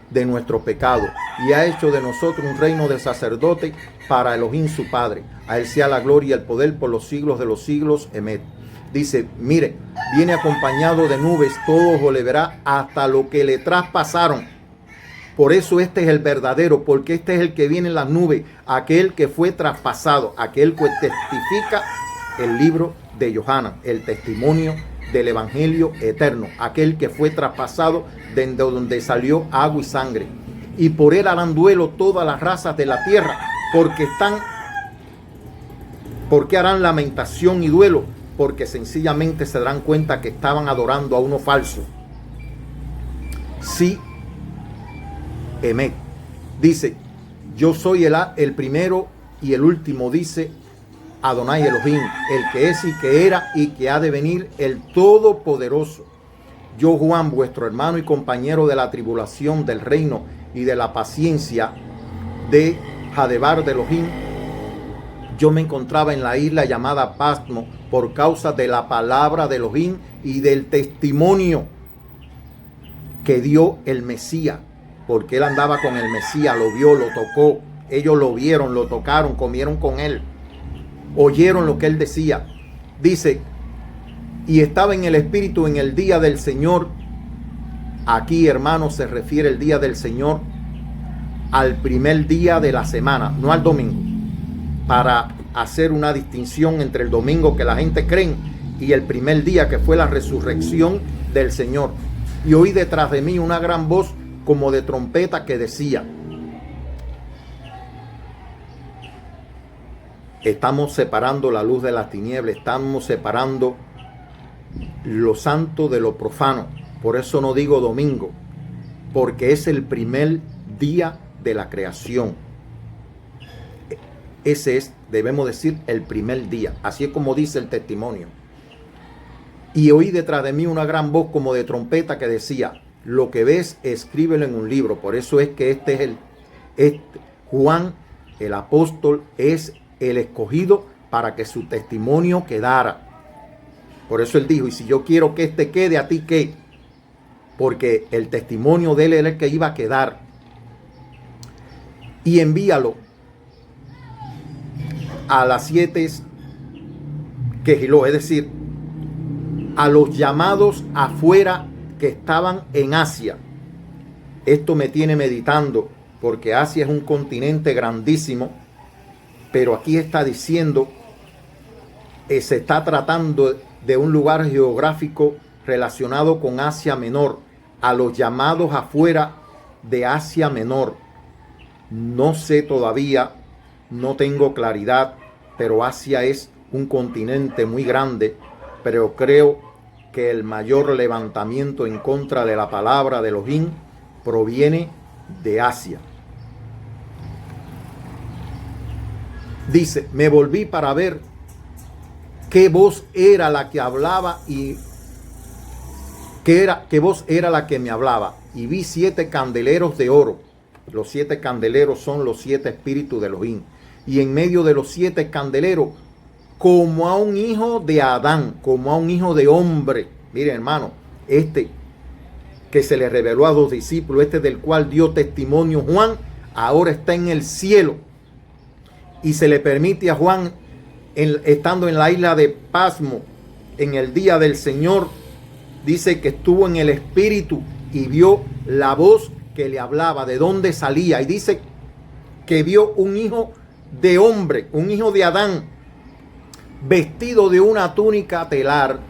de nuestro pecado, y ha hecho de nosotros un reino de sacerdote para Elohim su Padre. A él sea la gloria y el poder por los siglos de los siglos. Amén. Dice, mire, viene acompañado de nubes, todos lo verá hasta lo que le traspasaron. Por eso este es el verdadero, porque este es el que viene en las nubes, aquel que fue traspasado, aquel que testifica el libro de Yohanan, el testimonio del evangelio eterno, aquel que fue traspasado desde donde salió agua y sangre. Y por él harán duelo todas las razas de la tierra, porque harán lamentación y duelo, porque sencillamente se darán cuenta que estaban adorando a uno falso. Sí, Emet. Dice, yo soy el primero y el último, dice Adonai Elohim, el que es y que era y que ha de venir, el Todopoderoso. Yo, Juan, vuestro hermano y compañero de la tribulación, del reino y de la paciencia de Jadebar de Elohim, yo me encontraba en la isla llamada Pasmo por causa de la palabra de Elohim y del testimonio que dio el Mesías, porque él andaba con el Mesías, lo vio, lo tocó, ellos lo vieron, lo tocaron, comieron con él, oyeron lo que él decía. Dice, y estaba en el Espíritu en el día del Señor. Aquí, hermanos, se refiere el día del Señor al primer día de la semana, no al domingo, para hacer una distinción entre el domingo que la gente cree y el primer día, que fue la resurrección del Señor. Y oí detrás de mí una gran voz como de trompeta que decía, estamos separando la luz de las tinieblas, estamos separando lo santo de lo profano. Por eso no digo domingo, porque es el primer día de la creación. Ese es, debemos decir, el primer día. Así es como dice el testimonio. Y oí detrás de mí una gran voz como de trompeta que decía, lo que ves, escríbelo en un libro. Por eso es que Juan, el apóstol, es el escogido para que su testimonio quedara. Por eso él dijo, y si yo quiero que este quede, ¿a ti qué? Porque el testimonio de él era el que iba a quedar. Y envíalo a las 7 Quejiló, es decir, a los llamados afuera que estaban en Asia. Esto me tiene meditando, porque Asia es un continente grandísimo, pero aquí está diciendo, se está tratando de un lugar geográfico relacionado con Asia Menor, a los llamados afuera de Asia Menor. No sé todavía, no tengo claridad, pero Asia es un continente muy grande, pero creo que el mayor levantamiento en contra de la palabra de Elohim proviene de Asia. Dice, me volví para ver qué voz era la que hablaba y qué voz era la que me hablaba. Y vi 7 candeleros de oro. Los 7 candeleros son los 7 espíritus de Elohim. Y en medio de los 7 candeleros, como a un hijo de Adán, como a un hijo de hombre. Miren, hermano, este que se le reveló a 2 discípulos, este del cual dio testimonio Juan, ahora está en el cielo. Y se le permite a Juan, estando en la isla de Pasmo, en el día del Señor, dice que estuvo en el Espíritu y vio la voz que le hablaba, de dónde salía. Y dice que vio un hijo de hombre, un hijo de Adán, vestido de una túnica telar,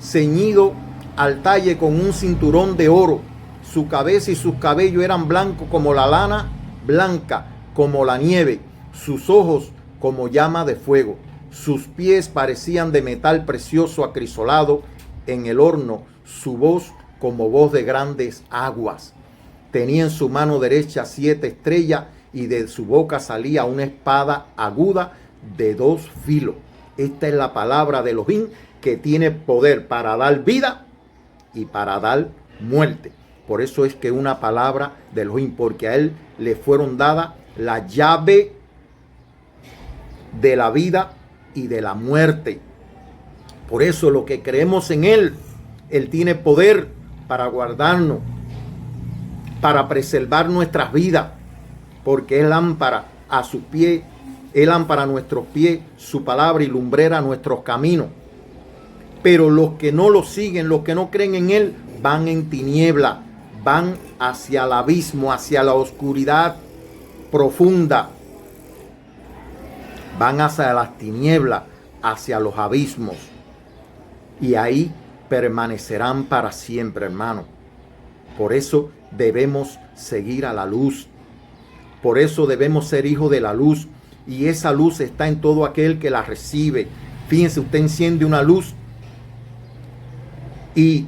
ceñido al talle con un cinturón de oro. Su cabeza y sus cabellos eran blancos como la lana, blanca como la nieve. Sus ojos como llama de fuego. Sus pies parecían de metal precioso acrisolado en el horno. Su voz como voz de grandes aguas. Tenía en su mano derecha 7 estrellas y de su boca salía una espada aguda de 2 filos. Esta es la palabra de Elohim, que tiene poder para dar vida y para dar muerte. Por eso es que una palabra de Elohim, porque a él le fueron dadas la llave de la vida y de la muerte. Por eso lo que creemos en él tiene poder para guardarnos, para preservar nuestras vidas, porque es lámpara a sus pies, es lámpara a nuestros pies, su palabra y lumbrera a nuestros caminos. Pero los que no lo siguen, los que no creen en él, van en tiniebla, van hacia el abismo, hacia la oscuridad profunda. Van hacia las tinieblas, hacia los abismos. Y ahí permanecerán para siempre, hermano. Por eso debemos seguir a la luz. Por eso debemos ser hijos de la luz. Y esa luz está en todo aquel que la recibe. Fíjense, usted enciende una luz y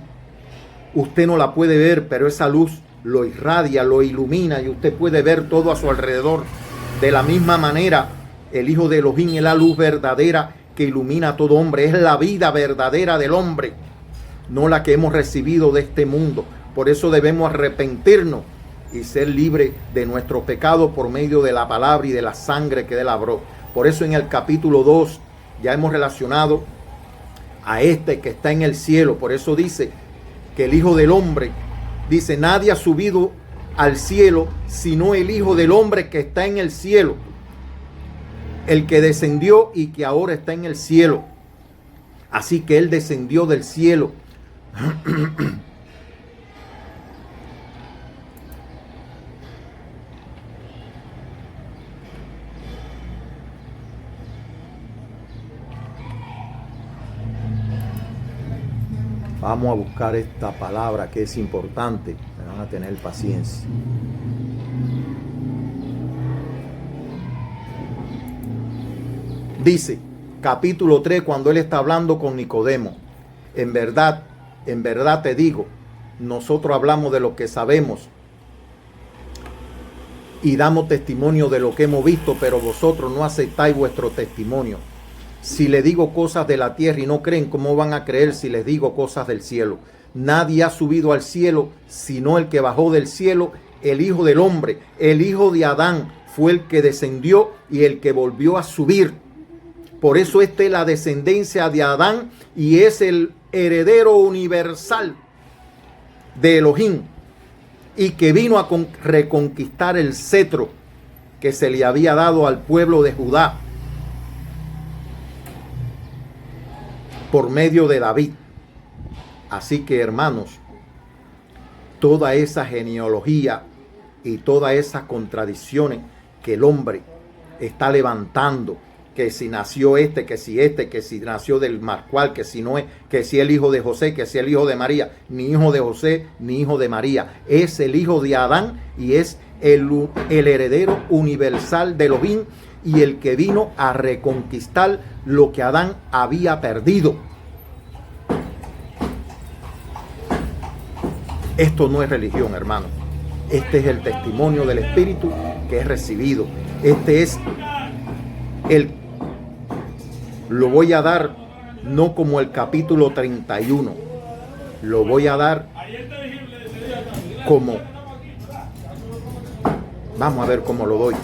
usted no la puede ver, pero esa luz lo irradia, lo ilumina y usted puede ver todo a su alrededor. De la misma manera, el Hijo de Elohim es la luz verdadera que ilumina a todo hombre. Es la vida verdadera del hombre, no la que hemos recibido de este mundo. Por eso debemos arrepentirnos y ser libres de nuestros pecados por medio de la palabra y de la sangre que él labró. Por eso en el capítulo 2 ya hemos relacionado a este que está en el cielo. Por eso dice que el Hijo del Hombre, dice, nadie ha subido al cielo sino el Hijo del Hombre que está en el cielo, el que descendió y que ahora está en el cielo. Así que él descendió del cielo. Vamos a buscar esta palabra que es importante. Me van a tener paciencia. Dice, capítulo 3, cuando él está hablando con Nicodemo. En verdad te digo, nosotros hablamos de lo que sabemos y damos testimonio de lo que hemos visto, pero vosotros no aceptáis vuestro testimonio. Si les digo cosas de la tierra y no creen, ¿cómo van a creer si les digo cosas del cielo? Nadie ha subido al cielo, sino el que bajó del cielo, el Hijo del Hombre. El hijo de Adán fue el que descendió y el que volvió a subir. Por eso esta es la descendencia de Adán y es el heredero universal de Elohim, y que vino a reconquistar el cetro que se le había dado al pueblo de Judá por medio de David. Así que, hermanos, toda esa genealogía y todas esas contradicciones que el hombre está levantando, que si nació que si nació del Mascual, que si no es, que si el hijo de José, que si el hijo de María, ni hijo de José, ni hijo de María, es el hijo de Adán y es el heredero universal de Elohim y el que vino a reconquistar lo que Adán había perdido. Esto no es religión, hermano. Este es el testimonio del Espíritu que he recibido. Este es lo voy a dar no como el capítulo 31. Lo voy a dar como, vamos a ver cómo lo doy,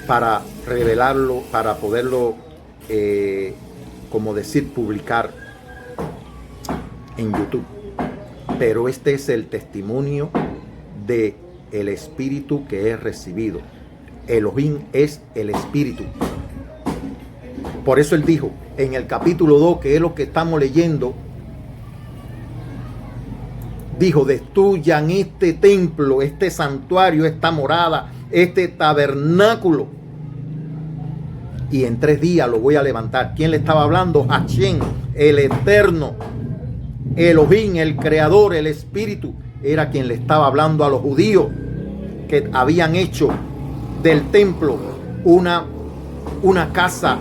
para revelarlo, para poderlo, como decir, publicar en YouTube. Pero este es el testimonio de el Espíritu que he recibido. Elohim es el Espíritu. Por eso él dijo en el capítulo 2, que es lo que estamos leyendo, dijo: destruyan este templo, este santuario, esta morada, este tabernáculo, y en 3 días lo voy a levantar. ¿Quién le estaba hablando? Hashem, el Eterno, Elohim, el Creador, el Espíritu, era quien le estaba hablando a los judíos que habían hecho del templo una casa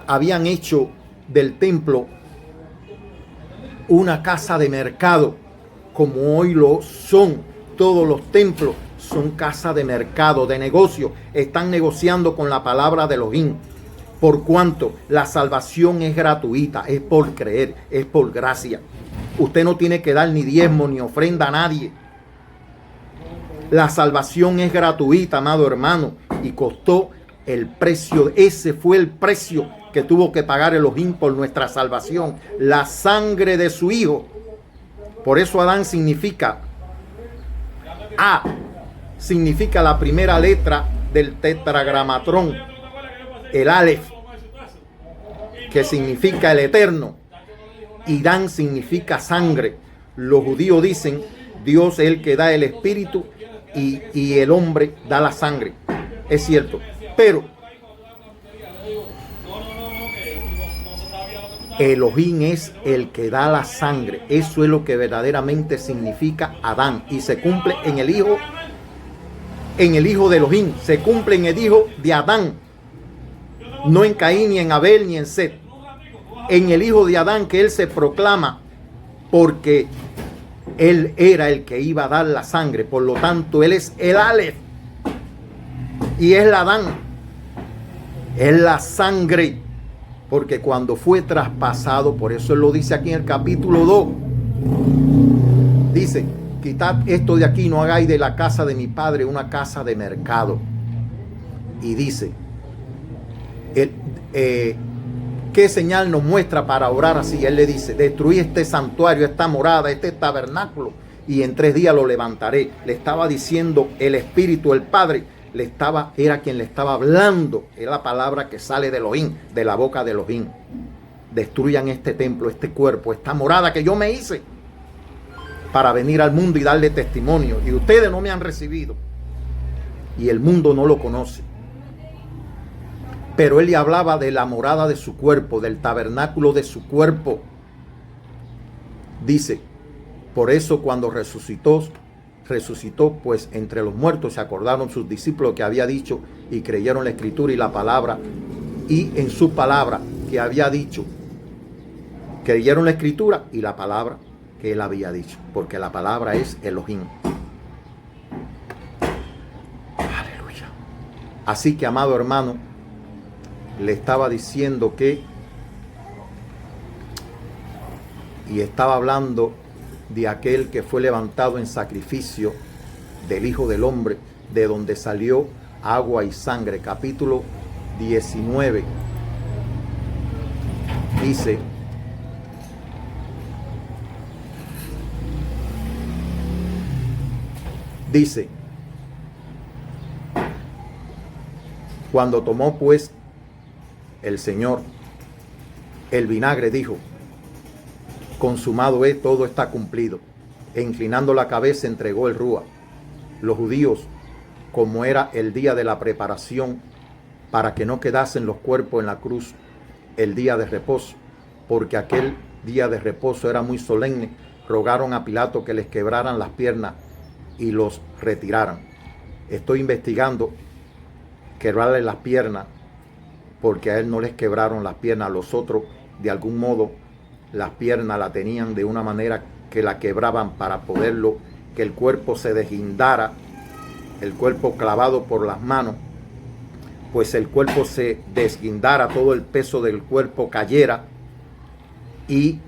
habían hecho del templo una casa de mercado, como hoy lo son todos los templos. Son casas de mercado, de negocio. Están negociando con la palabra de Elohim. Por cuanto la salvación es gratuita, es por creer, es por gracia. Usted no tiene que dar ni diezmo ni ofrenda a nadie. La salvación es gratuita, amado hermano, y costó el precio. Ese fue el precio que tuvo que pagar Elohim por nuestra salvación, la sangre de su Hijo. Por eso Adán significa A, significa la primera letra del tetragramatrón, el Aleph, que significa el eterno, y Dan significa sangre. Los judíos dicen: Dios es el que da el espíritu y el hombre da la sangre. Es cierto, pero Elohim es el que da la sangre. Eso es lo que verdaderamente significa Adán, y se cumple en el hijo de Elohim, se cumple en el hijo de Adán, no en Caín, ni en Abel, ni en Set. En el hijo de Adán, que él se proclama, porque él era el que iba a dar la sangre. Por lo tanto, él es el Aleph y es la Adán, es la sangre. Porque cuando fue traspasado, por eso él lo dice aquí en el capítulo 2, dice: quitad esto de aquí, no hagáis de la casa de mi padre una casa de mercado. Y dice: ¿qué señal nos muestra para orar así? Él le dice: destruí este santuario, esta morada, este tabernáculo, y en 3 días lo levantaré. Le estaba diciendo el Espíritu, el Padre, era quien le estaba hablando. Es la palabra que sale de Elohim, de la boca de Elohim. Destruyan este templo, este cuerpo, esta morada que yo me hice para venir al mundo y darle testimonio. Y ustedes no me han recibido, y el mundo no lo conoce. Pero él le hablaba de la morada de su cuerpo, del tabernáculo de su cuerpo. Dice: por eso cuando resucitó pues entre los muertos, se acordaron sus discípulos que había dicho, y creyeron la escritura y la palabra, y en su palabra que había dicho. Creyeron la escritura y la palabra que él había dicho, porque la palabra es Elohim. Aleluya. Así que, amado hermano, le estaba diciendo y estaba hablando de aquel que fue levantado en sacrificio, del Hijo del Hombre, de donde salió agua y sangre. Capítulo 19 dice: cuando tomó pues el Señor el vinagre, dijo: consumado es, todo está cumplido. E inclinando la cabeza entregó el rúa. Los judíos, como era el día de la preparación, para que no quedasen los cuerpos en la cruz el día de reposo, porque aquel día de reposo era muy solemne, rogaron a Pilato que les quebraran las piernas y los retiraran. Estoy investigando quebrarle las piernas, porque a él no les quebraron las piernas. A los otros, de algún modo, las piernas la tenían de una manera que la quebraban para poderlo, que el cuerpo se desguindara, el cuerpo clavado por las manos, pues el cuerpo se desguindara, todo el peso del cuerpo cayera y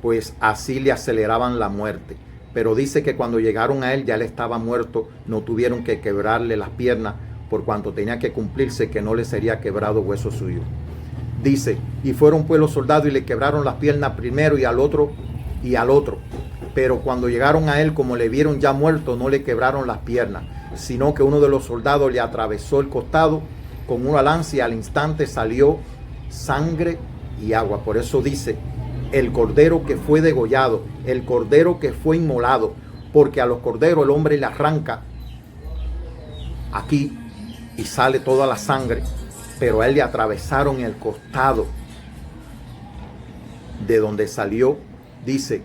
pues así le aceleraban la muerte. Pero dice que cuando llegaron a él ya él estaba muerto, no tuvieron que quebrarle las piernas por cuanto tenía que cumplirse que no le sería quebrado hueso suyo. Dice, y fueron pues los soldados y le quebraron las piernas primero y al otro. Pero cuando llegaron a él, como le vieron ya muerto, no le quebraron las piernas, sino que uno de los soldados le atravesó el costado con una lanza y al instante salió sangre y agua. Por eso dice, el cordero que fue degollado, el cordero que fue inmolado, porque a los corderos el hombre le arranca aquí y sale toda la sangre, pero a él le atravesaron el costado de donde salió, dice,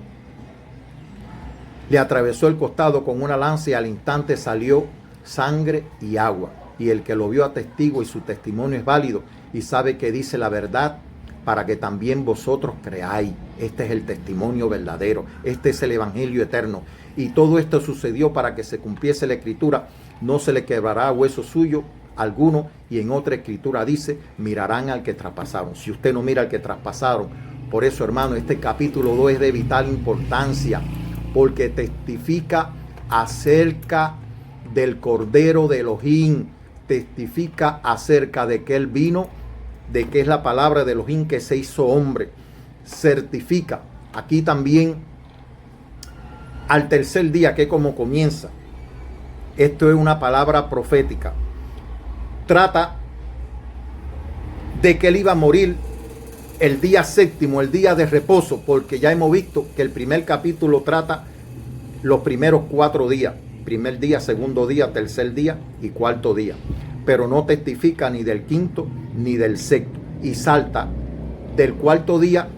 le atravesó el costado con una lanza y al instante salió sangre y agua. Y el que lo vio a testigo y su testimonio es válido y sabe que dice la verdad para que también vosotros creáis. Este es el testimonio verdadero. Este es el evangelio eterno. Y todo esto sucedió para que se cumpliese la escritura. No se le quebrará hueso suyo alguno. Y en otra escritura dice, mirarán al que traspasaron. Si usted no mira al que traspasaron. Por eso, hermano, este capítulo 2 es de vital importancia. Porque testifica acerca del Cordero de Elohim. Testifica acerca de que él vino, de que es la palabra de Elohim que se hizo hombre. Certifica. Aquí también, al tercer día, que como comienza. Esto es una palabra profética. Trata de que él iba a morir el día séptimo, el día de reposo, porque ya hemos visto que el primer capítulo trata los primeros 4 días. Primer día, segundo día, tercer día y cuarto día. Pero no testifica ni del quinto ni del sexto. Y salta del cuarto día,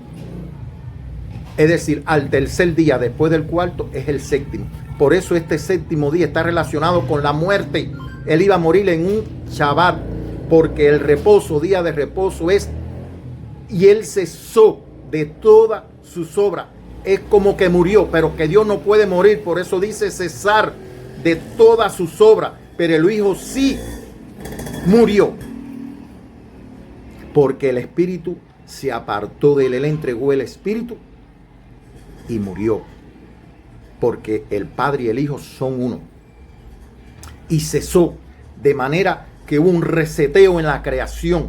es decir, al tercer día después del cuarto es el séptimo. Por eso este séptimo día está relacionado con la muerte. Él iba a morir en un Shabbat, porque el reposo, día de reposo es, y él cesó de todas sus obras. Es como que murió, pero que Dios no puede morir. Por eso dice cesar de todas sus obras. Pero el Hijo sí murió. Porque el Espíritu se apartó de él. Él entregó el Espíritu y murió. Porque el Padre y el Hijo son uno. Y cesó. De manera que hubo un reseteo en la creación.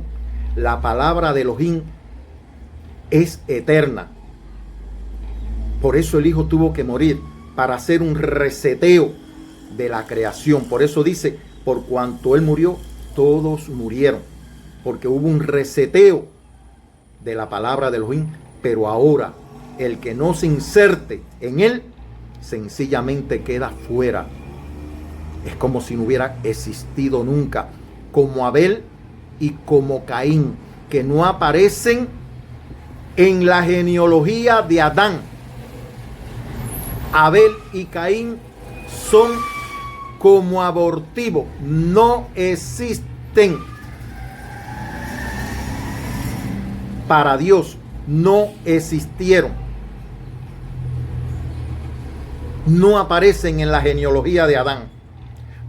La palabra de Elohim es eterna. Por eso el Hijo tuvo que morir. Para hacer un reseteo de la creación. Por eso dice, por cuanto él murió, todos murieron. Porque hubo un reseteo de la palabra de Elohim. Pero ahora, el que no se inserte en él, sencillamente queda fuera. Es como si no hubiera existido nunca. Como Abel y como Caín, que no aparecen en la genealogía de Adán. Abel y Caín son como abortivos, no existen. Para Dios no existieron. No aparecen en la genealogía de Adán.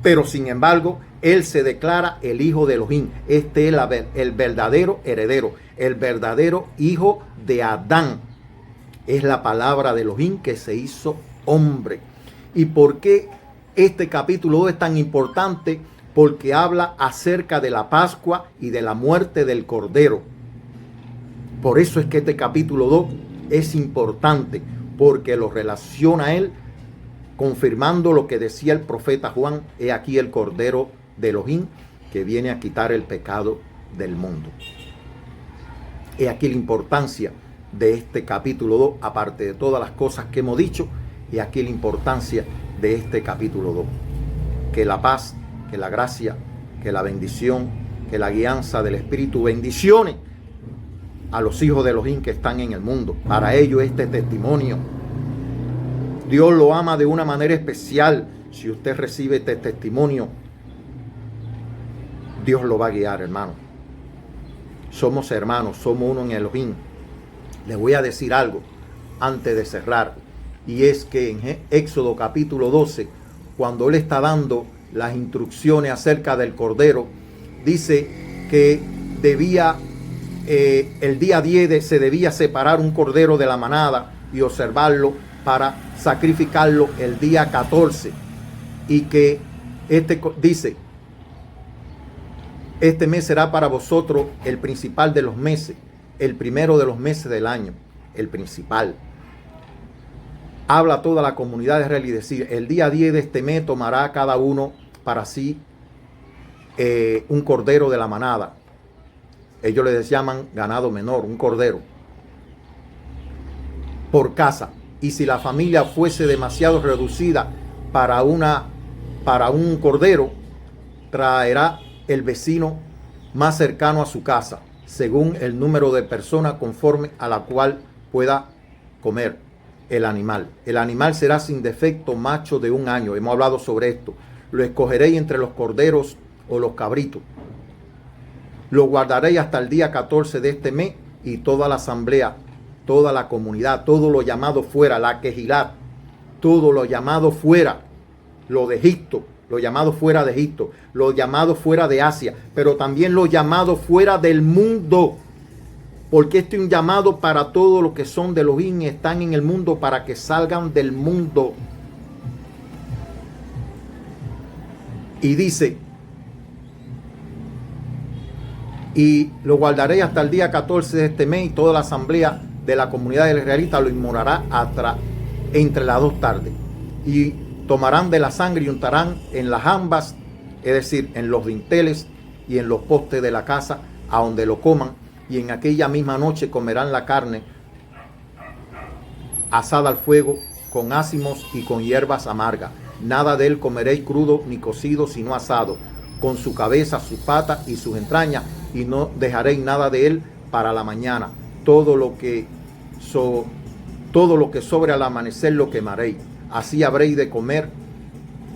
Pero sin embargo, él se declara el Hijo de Elohim. Este es el verdadero heredero, el verdadero hijo de Adán. Es la palabra de Elohim que se hizo hombre. ¿Y por qué este capítulo 2 es tan importante? Porque habla acerca de la Pascua y de la muerte del Cordero. Por eso es que este capítulo 2 es importante, porque lo relaciona a él, confirmando lo que decía el profeta Juan: he aquí el Cordero de Elohim que viene a quitar el pecado del mundo. He aquí la importancia de este capítulo 2, aparte de todas las cosas que hemos dicho. He aquí la importancia de este capítulo 2. Que la paz, que la gracia, que la bendición, que la guianza del Espíritu bendicione a los hijos de Elohim que están en el mundo. Para ellos este testimonio. Dios lo ama de una manera especial. Si usted recibe este testimonio, Dios lo va a guiar, hermano. Somos hermanos, somos uno en Elohim. Les voy a decir algo antes de cerrar. y es que en Éxodo capítulo 12, cuando él está dando las instrucciones acerca del cordero, dice que debía, el día 10 se debía separar un cordero de la manada y observarlo para sacrificarlo el día 14, y que dice: este mes será para vosotros el principal de los meses, el primero de los meses del año, el principal. Habla a toda la comunidad de Israel y decir: el día 10 de este mes tomará cada uno para sí un cordero de la manada. Ellos les llaman ganado menor, un cordero por casa. Y si la familia fuese demasiado reducida para un cordero, traerá el vecino más cercano a su casa, según el número de personas conforme a la cual pueda comer el animal. El animal será sin defecto, macho de 1 año. Hemos hablado sobre esto. Lo escogeréis entre los corderos o los cabritos. Lo guardaréis hasta el día 14 de este mes, y toda la asamblea, toda la comunidad, todo lo llamado fuera, la Quejilat, todo lo llamado fuera, lo de Egipto, lo llamado fuera de Egipto, lo llamado fuera de Asia, pero también lo llamado fuera del mundo, porque este es un llamado para todos los que son de Elohim y están en el mundo, para que salgan del mundo. Y dice: y lo guardaré hasta el día 14 de este mes, y toda la asamblea de la comunidad del israelita lo inmolará entre las 2 tardes. Y tomarán de la sangre y untarán en las jambas, es decir, en los dinteles y en los postes de la casa, a donde lo coman, y en aquella misma noche comerán la carne asada al fuego, con ázimos y con hierbas amargas. Nada de él comeréis crudo ni cocido, sino asado, con su cabeza, su pata y sus entrañas, y no dejaréis nada de él para la mañana. Todo lo que sobre al amanecer lo quemaréis. Así habréis de comer,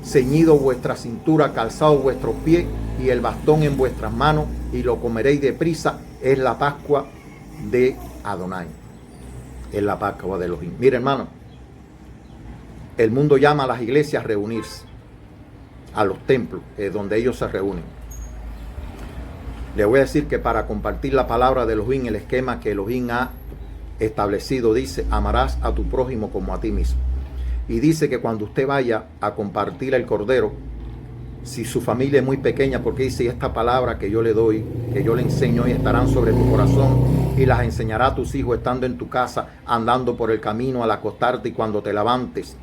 ceñido vuestra cintura, calzado vuestros pies, y el bastón en vuestras manos, y lo comeréis deprisa. Es la Pascua de Adonai. Es la Pascua de Elohim. Mire, hermano, el mundo llama a las iglesias a reunirse, a los templos, donde ellos se reúnen. Le voy a decir que para compartir la palabra de Elohim, el esquema que Elohim ha establecido, dice: amarás a tu prójimo como a ti mismo. Y dice que cuando usted vaya a compartir el cordero, si su familia es muy pequeña, porque dice: esta palabra que yo le doy, que yo le enseño, y estarán sobre tu corazón, y las enseñará a tus hijos estando en tu casa, andando por el camino, al acostarte y cuando te levantes,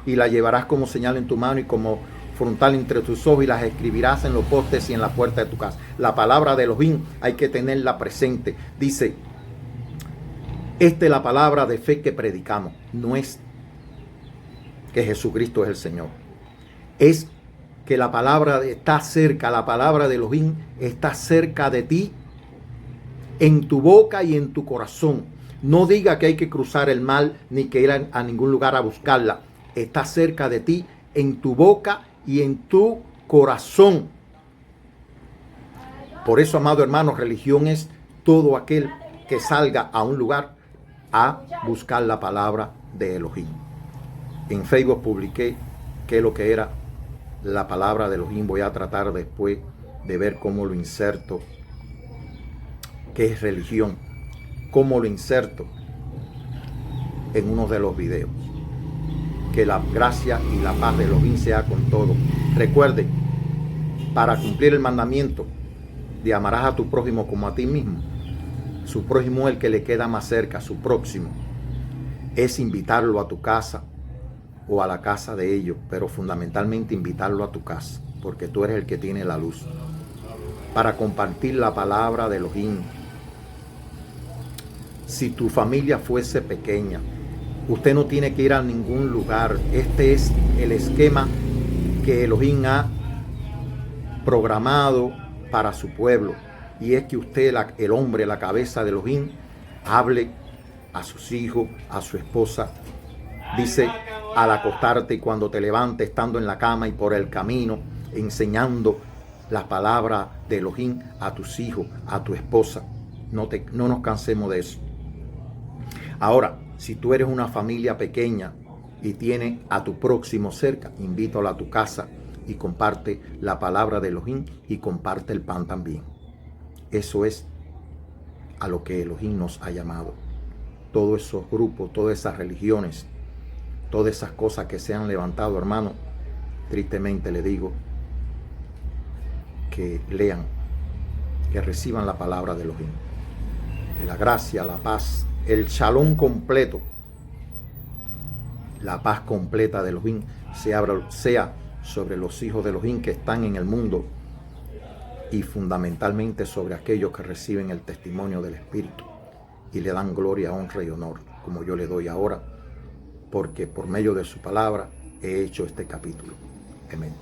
y la llevarás como señal en tu mano y como frontal entre tus ojos, y las escribirás en los postes y en la puerta de tu casa. La palabra de Elohim hay que tenerla presente. Dice: esta es la palabra de fe que predicamos. No es que Jesucristo es el Señor, es que la palabra está cerca, la palabra de Elohim está cerca de ti, en tu boca y en tu corazón. No diga que hay que cruzar el mar ni que ir a ningún lugar a buscarla. Está cerca de ti, en tu boca y en tu corazón. Por eso, amado hermano, religión es todo aquel que salga a un lugar a buscar la palabra de Elohim. En Facebook publiqué qué es lo que era la palabra de Elohim. Voy a tratar después de ver cómo lo inserto, qué es religión, cómo lo inserto en uno de los videos. Que la gracia y la paz de Elohim sea con todo. Recuerde, para cumplir el mandamiento de amarás a tu prójimo como a ti mismo, su prójimo es el que le queda más cerca, su próximo, es invitarlo a tu casa o a la casa de ellos, pero fundamentalmente invitarlo a tu casa, porque tú eres el que tiene la luz. Para compartir la palabra de Elohim. Si tu familia fuese pequeña, usted no tiene que ir a ningún lugar. Este es el esquema que Elohim ha programado para su pueblo. Y es que usted, el hombre, la cabeza de Elohim, hable a sus hijos, a su esposa. Dice: al acostarte y cuando te levantes, estando en la cama y por el camino, enseñando la palabra de Elohim a tus hijos, a tu esposa. No nos cansemos de eso. Ahora, si tú eres una familia pequeña y tiene a tu próximo cerca, invítalo a tu casa y comparte la palabra de Elohim y comparte el pan también. Eso es a lo que Elohim nos ha llamado. Todos esos grupos, todas esas religiones, todas esas cosas que se han levantado, hermano, tristemente le digo que lean, que reciban la palabra de Elohim. Que la gracia, la paz, el shalom completo, la paz completa de Elohim sea sobre los hijos de Elohim que están en el mundo y fundamentalmente sobre aquellos que reciben el testimonio del Espíritu y le dan gloria, honra y honor, como yo le doy ahora, porque por medio de su palabra he hecho este capítulo. Amén.